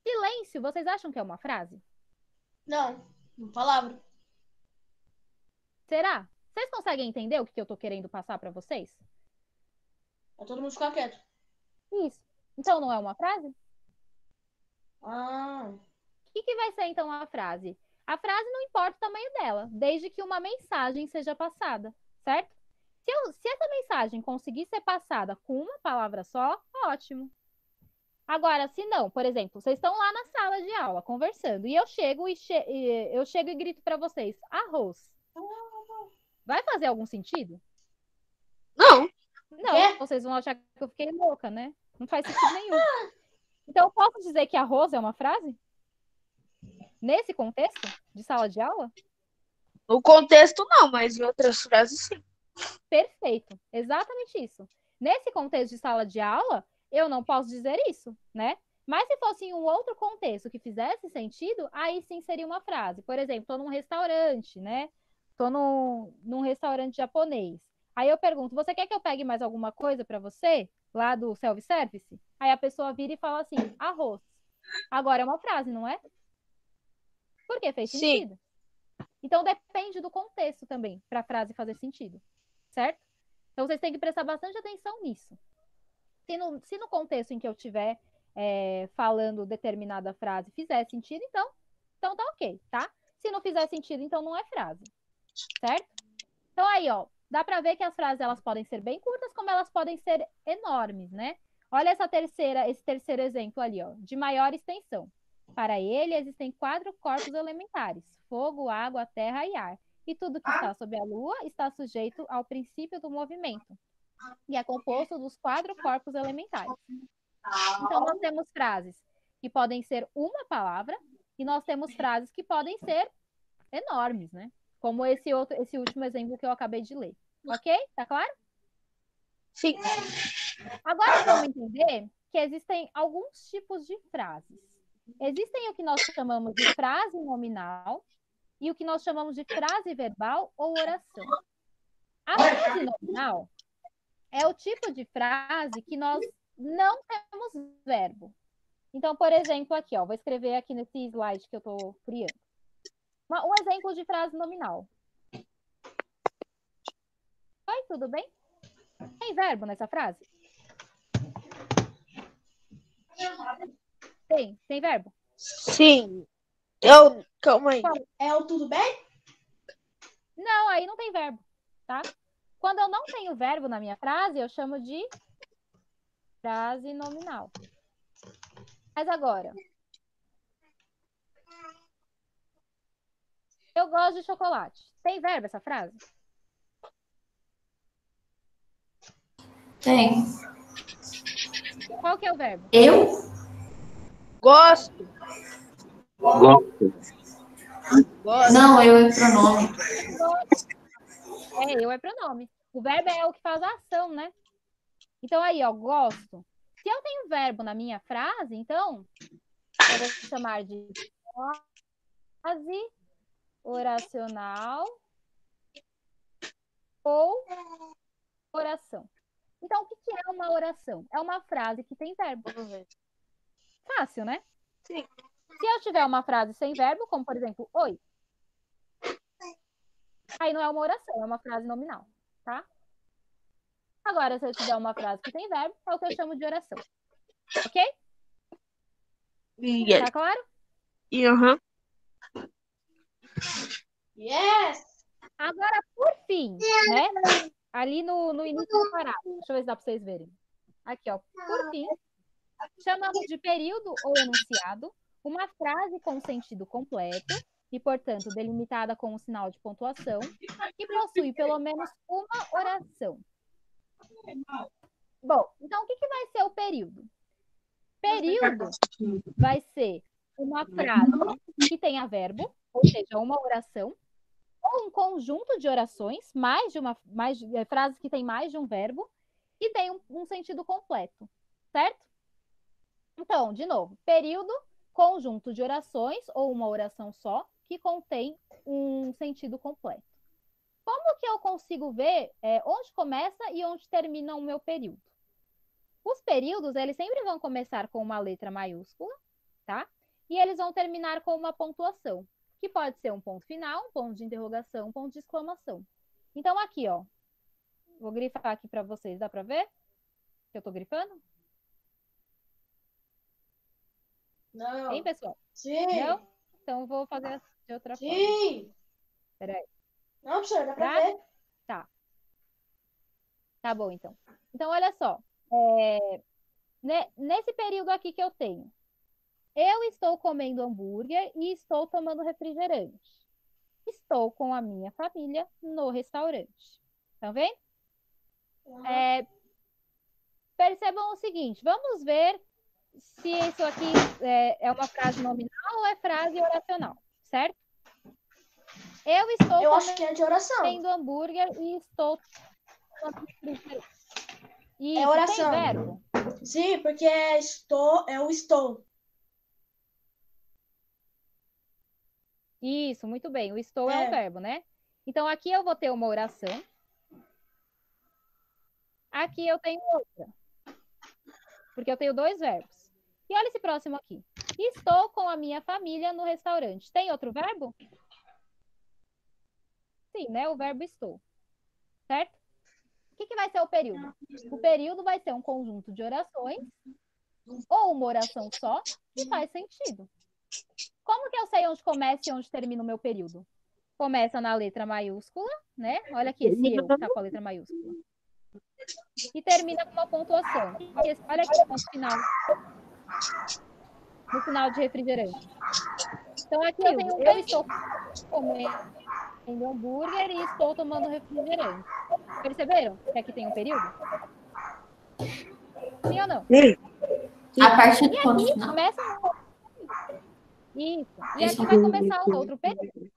Silêncio, vocês acham que é uma frase? Não, uma palavra. Será? Vocês conseguem entender o que eu estou querendo passar para vocês? Pra todo mundo ficar quieto. Isso. Então não é uma frase? Ah, O que vai ser então a frase? A frase não importa o tamanho dela, desde que uma mensagem seja passada, certo? Se essa mensagem conseguir ser passada com uma palavra só, ótimo. Agora, se não, por exemplo, vocês estão lá na sala de aula conversando e eu chego e grito para vocês, arroz. Vai fazer algum sentido? Não. Não, vocês vão achar que eu fiquei louca, né? Não faz sentido nenhum. Então, eu posso dizer que arroz é uma frase? Nesse contexto de sala de aula? No contexto, não, mas em outras frases, sim. Perfeito, exatamente isso. Nesse contexto de sala de aula, eu não posso dizer isso, né? Mas se fosse em um outro contexto que fizesse sentido, aí sim seria uma frase. Por exemplo, estou num restaurante, né? Estou num restaurante japonês. Aí eu pergunto, você quer que eu pegue mais alguma coisa para você? Lá do self-service? Aí a pessoa vira e fala assim, arroz. Agora é uma frase, não é? Porque fez sentido. Então depende do contexto também, para a frase fazer sentido. Certo? Então vocês têm que prestar bastante atenção nisso. Se no contexto em que eu estiver falando determinada frase fizer sentido, então tá ok, tá? Se não fizer sentido, então não é frase. Certo? Então aí, ó, dá para ver que as frases elas podem ser bem curtas, como elas podem ser enormes, né? Olha esse terceiro exemplo ali, ó, de maior extensão. Para ele, existem 4 corpos elementares: fogo, água, terra e ar. E tudo que está sob a lua está sujeito ao princípio do movimento. E é composto dos 4 corpos elementares. Então, nós temos frases que podem ser uma palavra e nós temos frases que podem ser enormes, né? Como esse último exemplo que eu acabei de ler. Ok? Tá claro? Sim. Agora vamos entender que existem alguns tipos de frases. Existem o que nós chamamos de frase nominal e o que nós chamamos de frase verbal ou oração. A frase nominal é o tipo de frase que nós não temos verbo. Então, por exemplo, aqui, ó, vou escrever aqui nesse slide que eu estou criando. Um exemplo de frase nominal. Oi, tudo bem? Tem verbo nessa frase? Tem verbo? Sim. Calma aí. É o tudo bem? Não, aí não tem verbo, tá? Quando eu não tenho verbo na minha frase, eu chamo de frase nominal. Mas agora, eu gosto de chocolate. Tem verbo essa frase? Tem. Qual que é o verbo? Eu? Gosto. Gosto. Não, eu é pronome. Eu é pronome. O verbo é o que faz a ação, né? Então aí, ó, gosto. Se eu tenho verbo na minha frase, então, eu vou chamar de frase oracional ou oração. Então, o que é uma oração? É uma frase que tem verbo. Fácil, né? Sim. Se eu tiver uma frase sem verbo, como por exemplo, oi, aí não é uma oração, é uma frase nominal, tá? Agora, se eu tiver uma frase que tem verbo, é o que eu chamo de oração. Ok? Yes. Tá claro? Uhum. Yes! Agora, por fim, né? Ali no início do parágrafo. Deixa eu ver se dá para vocês verem. Aqui, ó. Por fim, chamamos de período ou enunciado uma frase com sentido completo e, portanto, delimitada com um sinal de pontuação que possui pelo menos uma oração. Bom, então o que vai ser o período? Período vai ser uma frase que tenha verbo, ou seja, uma oração, ou um conjunto de orações, frases que tem mais de um verbo, e tem um sentido completo, certo? Então, de novo, período, conjunto de orações, ou uma oração só, que contém um sentido completo. Como que eu consigo ver onde começa e onde termina o meu período? Os períodos, eles sempre vão começar com uma letra maiúscula, tá? E eles vão terminar com uma pontuação, que pode ser um ponto final, um ponto de interrogação, um ponto de exclamação. Então, aqui, ó, vou grifar aqui para vocês, dá para ver? Que eu tô grifando? Não. Hein, pessoal? Sim. Não? Então, vou fazer de outra forma. Sim. Peraí. Não, professor, dá pra ver. Tá. Tá bom, então. Então, olha só. Nesse período aqui que eu tenho, eu estou comendo hambúrguer e estou tomando refrigerante. Estou com a minha família no restaurante. Tá vendo? Uhum. Percebam o seguinte, vamos ver se isso aqui é uma frase nominal ou é frase oracional, certo? Eu acho que é de oração. comendo hambúrguer e estou tomando refrigerante. Isso, É oração. tem verbo? Sim, porque é o estou. Isso, muito bem. O estou é um verbo, né? Então, aqui eu vou ter uma oração. Aqui eu tenho outra. Porque eu tenho dois verbos. E olha esse próximo aqui. Estou com a minha família no restaurante. Tem outro verbo? Sim, né? O verbo estou. Certo? O que vai ser o período? O período vai ser um conjunto de orações ou uma oração só que faz sentido. Como que eu sei onde começa e onde termina o meu período? Começa na letra maiúscula, né? Olha aqui esse eu que tá com a letra maiúscula. E termina com uma pontuação. Olha aqui o ponto final. No final de refrigerante. Então aqui eu estou comendo hambúrguer e estou tomando refrigerante. Perceberam que aqui tem um período? Sim ou não? Sim. A partir do E ponto aqui final. começa isso. E aqui vai começar um outro período.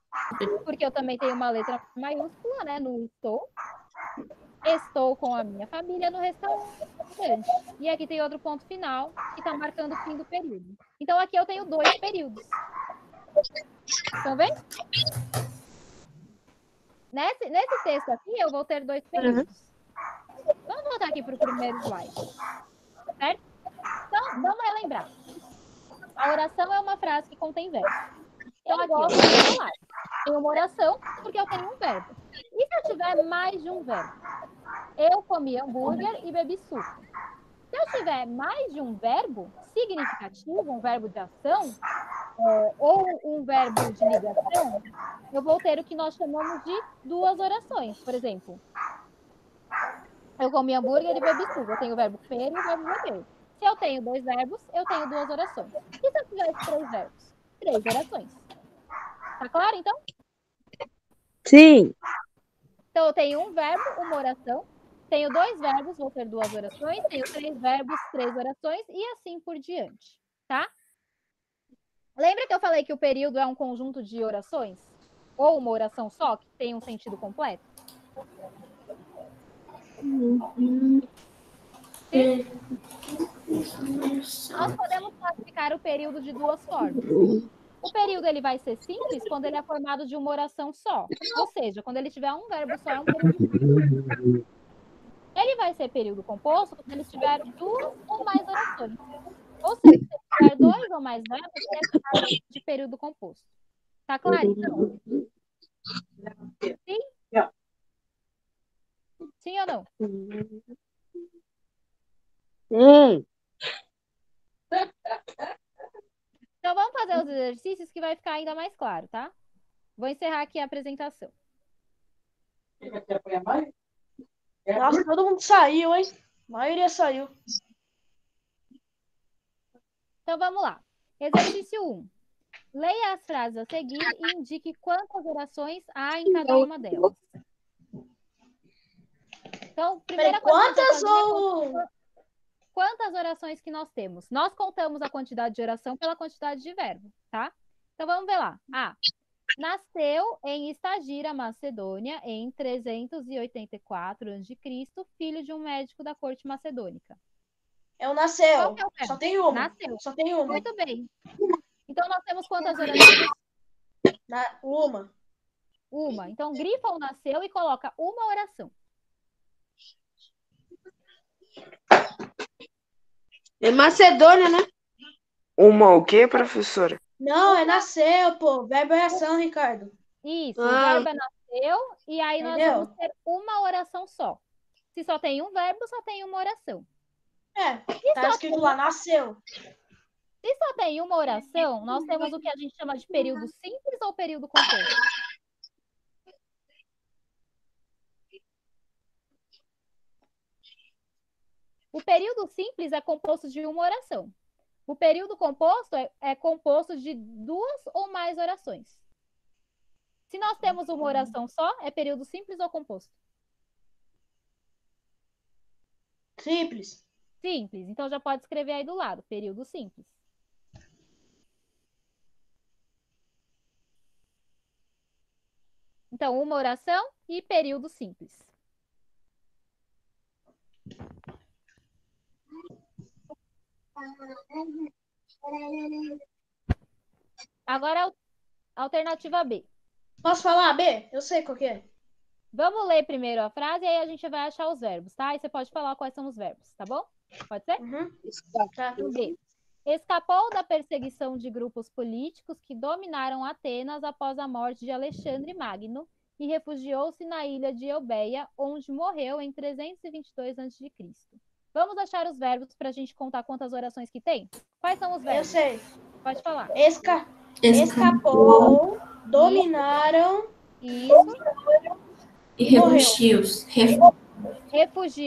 Porque eu também tenho uma letra maiúscula, né? No estou. Estou com a minha família no restaurante. bastante. E aqui tem outro ponto final, que está marcando o fim do período. Então, aqui eu tenho 2 períodos. Estão vendo? Nesse texto aqui, eu vou ter 2 períodos. Vamos voltar aqui para o primeiro slide. Certo? Então, vamos relembrar. A oração é uma frase que contém verbo. Então, aqui eu vou falar. Tem uma oração porque eu tenho um verbo. E se eu tiver mais de um verbo? Eu comi hambúrguer e bebi suco. Se eu tiver mais de um verbo significativo, um verbo de ação, ou um verbo de ligação, eu vou ter o que nós chamamos de 2 orações. Por exemplo, eu comi hambúrguer e bebi suco. Eu tenho o verbo comer e o verbo beber. Se eu tenho 2 verbos, eu tenho 2 orações. E se eu tiver 3 verbos? 3 orações. Tá claro, então? Sim. Então, eu tenho um verbo, uma oração. Tenho 2 verbos, vou ter 2 orações. Tenho 3 verbos, 3 orações. E assim por diante, tá? Lembra que eu falei que o período é um conjunto de orações? Ou uma oração só, que tem um sentido completo? Sim? Nós podemos classificar o período de 2 formas. O período ele vai ser simples quando ele é formado de uma oração só. Ou seja, quando ele tiver um verbo só, é um período simples. Ele vai ser período composto quando ele tiver 2 ou mais orações. Ou seja, se tiver 2 ou mais verbos, ele é chamado de período composto. Tá claro, então? Sim? Sim ou não? Sim. Então, vamos fazer os exercícios que vai ficar ainda mais claro, tá? Vou encerrar aqui a apresentação. Nossa, todo mundo saiu, hein? A maioria saiu. Então, vamos lá. Exercício 1. Leia as frases a seguir e indique quantas orações há em cada uma delas. Então, primeira coisa que a gente vai fazer é quantas orações que nós temos. Nós contamos a quantidade de oração pela quantidade de verbo, tá? Então, vamos ver lá. Nasceu em Estagira, Macedônia, em 384 a.C., filho de um médico da corte macedônica. É o nasceu. Qual que é o verbo? Só tem uma. Nasceu. Só tem uma. Muito bem. Então, nós temos quantas orações? Uma. Uma. Então, grifa o nasceu e coloca uma oração. É Macedônia, né? Uma o quê, professora? Não, é nasceu, pô. Verbo é ação, Ricardo. Isso, o verbo é nasceu, e aí nós Entendeu? vamos ter uma oração só. Se só tem um verbo, só tem uma oração. Tá escrito lá, nasceu. Se só tem uma oração, nós temos o que a gente chama de período simples ou período composto. O período simples é composto de uma oração. O período composto é composto de 2 ou mais orações. Se nós temos uma oração só, é período simples ou composto? Simples. Simples. Então já pode escrever aí do lado, período simples. Então, uma oração e período simples. Agora, alternativa B. Posso falar, B? Eu sei qual que é. Vamos ler primeiro a frase e aí a gente vai achar os verbos, tá? E você pode falar quais são os verbos, tá bom? Pode ser? Tá. B. Escapou da perseguição de grupos políticos que dominaram Atenas após a morte de Alexandre Magno e refugiou-se na ilha de Eubeia, onde morreu em 322 a.C. Vamos achar os verbos para a gente contar quantas orações que tem? Quais são os verbos? Eu sei. Pode falar. Escapou, dominaram Isso. E refugios. Refugiou.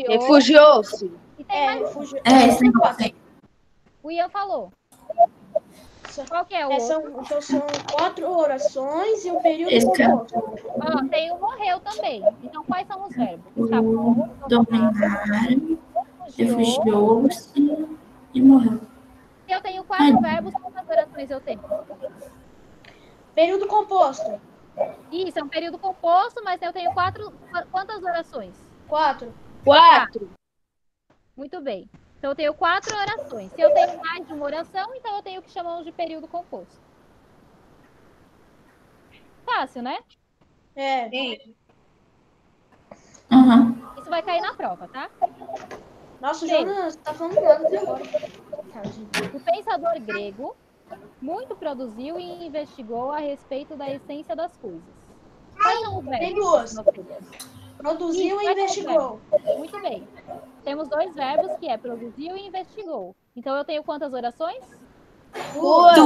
Refugiou-se. E tem mais. refugiou. Esse negócio aí. O Ian falou. Qual que é o outro? São 4 orações e um período Escapou. composto. Ó, tem o morreu também. Então, quais são os verbos? Escapou, Dominaram, refugiou. refugiou-se e morreu. Se eu tenho 4 verbos, quantas orações eu tenho? Período composto. Isso, é um período composto, mas eu tenho 4. Quantas orações? 4. 4. Muito bem. Então, eu tenho 4 orações. Se eu tenho mais de uma oração, então eu tenho o que chamamos de período composto. Fácil, né? É. Uhum. Isso vai cair na prova, tá? Nossa, o Sim. Jonas tá falando nada até agora. O pensador grego muito produziu e investigou a respeito da essência das coisas. Quais são os verbos? Tem duas. que nós temos? Produziu Isso, e quais são os investigou. verbos? Muito bem. Temos 2 verbos que é produziu e investigou. Então, eu tenho quantas orações? Duas.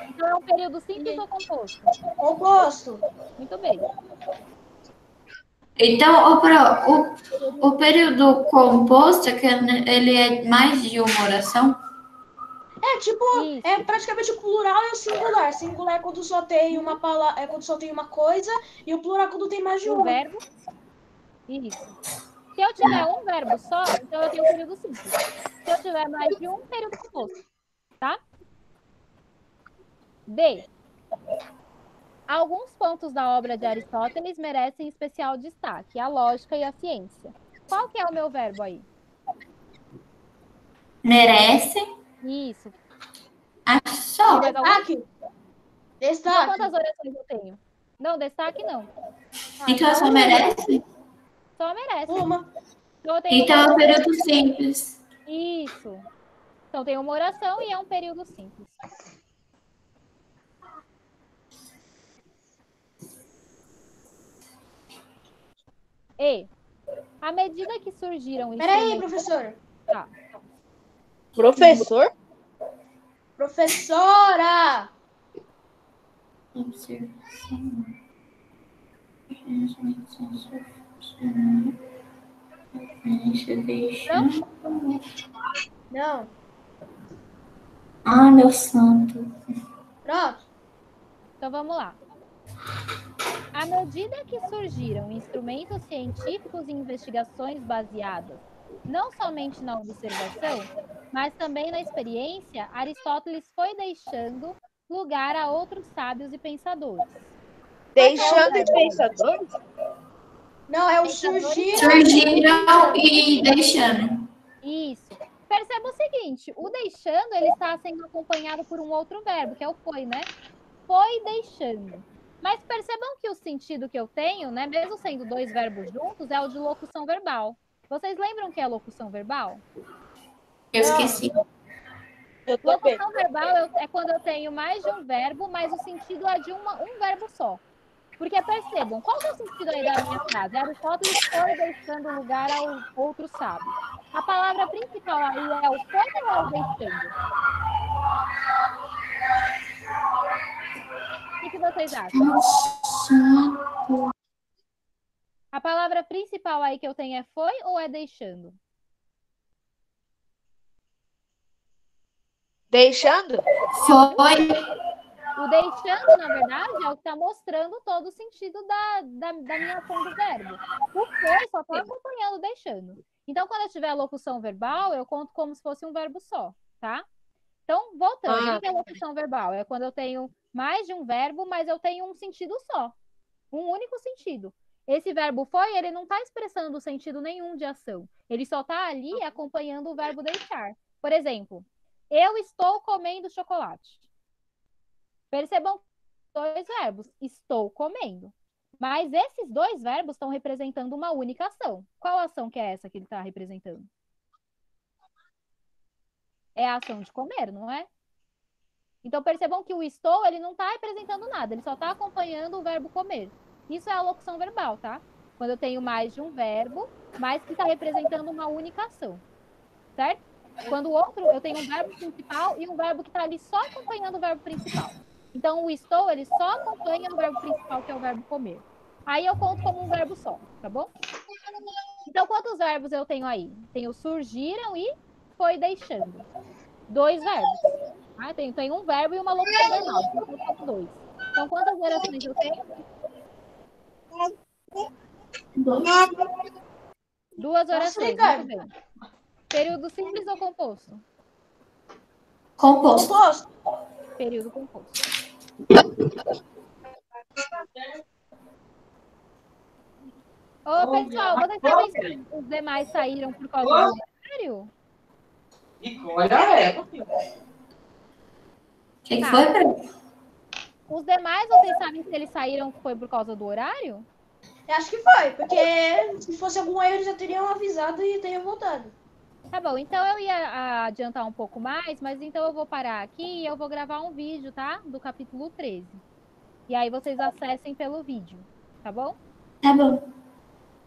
Então, é um período simples ou composto? Composto. Muito bem. Então, o período composto, é que ele é mais de uma oração? É tipo, Isso. é praticamente o plural e o singular. Singular é quando só tem uma palavra, é quando só tem uma coisa, e o plural é quando tem mais de Um uma. verbo. Isso. Se eu tiver um verbo só, então eu tenho um período simples. Se eu tiver mais de um, período composto. Tá? D. Alguns pontos da obra de Aristóteles merecem especial destaque: a lógica e a ciência. Qual que é o meu verbo aí? Merece? Isso. Acho só. Mais algum? Destaque. Então, Destaque. quantas orações eu tenho? Não, destaque não. Então, só merece? Só merece. Uma. Então, eu tenho Então, é uma um oração. período simples. Isso. Então, tem uma oração e é um período simples. E, à medida que surgiram Peraí, instrumentos... professor. Tá. Professor? Professora! Observação. Não. Ah, meu santo. Pronto. Então, vamos lá. À medida que surgiram instrumentos científicos e investigações baseadas não somente na observação, mas também na experiência, Aristóteles foi deixando lugar a outros sábios e pensadores. Deixando de pensadores? Não, é o Pensadores. surgir. Surgiram e deixando. Isso. Perceba o seguinte, o deixando, ele está sendo acompanhado por um outro verbo, que é o foi, né? Foi deixando. Mas percebam que o sentido que eu tenho, né, mesmo sendo 2 verbos juntos, é o de locução verbal. Vocês lembram o que é locução verbal? Eu esqueci. Eu também. Locução verbal é quando eu tenho mais de um verbo, mas o sentido é de um verbo só. Porque percebam, qual que é o sentido aí da minha frase? Aristóteles foi deixando lugar ao outro sábio. A palavra principal aí é o foi ou é o deixando? O que vocês acham? A palavra principal aí que eu tenho é foi ou é deixando? Deixando? Foi. O deixando, na verdade, é o que está mostrando todo o sentido da minha ação do verbo. O foi só está acompanhando o deixando. Então, quando eu tiver a locução verbal, eu conto como se fosse um verbo só, tá? Então, voltando, o que é locução verbal? É quando eu tenho mais de um verbo, mas eu tenho um sentido só. Um único sentido. Esse verbo foi, ele não está expressando sentido nenhum de ação. Ele só está ali acompanhando o verbo deixar. Por exemplo, eu estou comendo chocolate. Percebam 2 verbos. Estou comendo. Mas esses 2 verbos estão representando uma única ação. Qual ação que é essa que ele está representando? É a ação de comer, não é? Então, percebam que o estou, ele não está representando nada. Ele só está acompanhando o verbo comer. Isso é a locução verbal, tá? Quando eu tenho mais de um verbo, mas que está representando uma única ação. Certo? Quando o outro, eu tenho um verbo principal e um verbo que está ali só acompanhando o verbo principal. Então, o estou, ele só acompanha o verbo principal, que é o verbo comer. Aí eu conto como um verbo só, tá bom? Então, quantos verbos eu tenho aí? Tenho surgiram e foi deixando. 2 verbos. Ah, tem um verbo e uma locução verbal. Então, são 2. Então, quantas orações eu tenho? 2 orações, muito bem. Período simples ou composto? Composto. Período composto. Ô, pessoal, vocês sabem se os demais saíram por causa do horário? O que foi, Pedro? Os demais, vocês sabem se eles saíram foi por causa do horário? Eu acho que foi, porque se fosse algum erro, eles já teriam avisado e teriam voltado. Tá bom, então eu ia adiantar um pouco mais, mas então eu vou parar aqui e eu vou gravar um vídeo, tá? Do capítulo 13. E aí vocês acessem pelo vídeo, tá bom? Tá bom.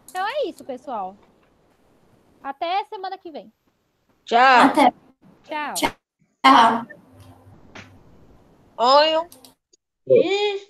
Então é isso, pessoal. Até semana que vem. Tchau. Até. Tchau. Tchau. Oi. E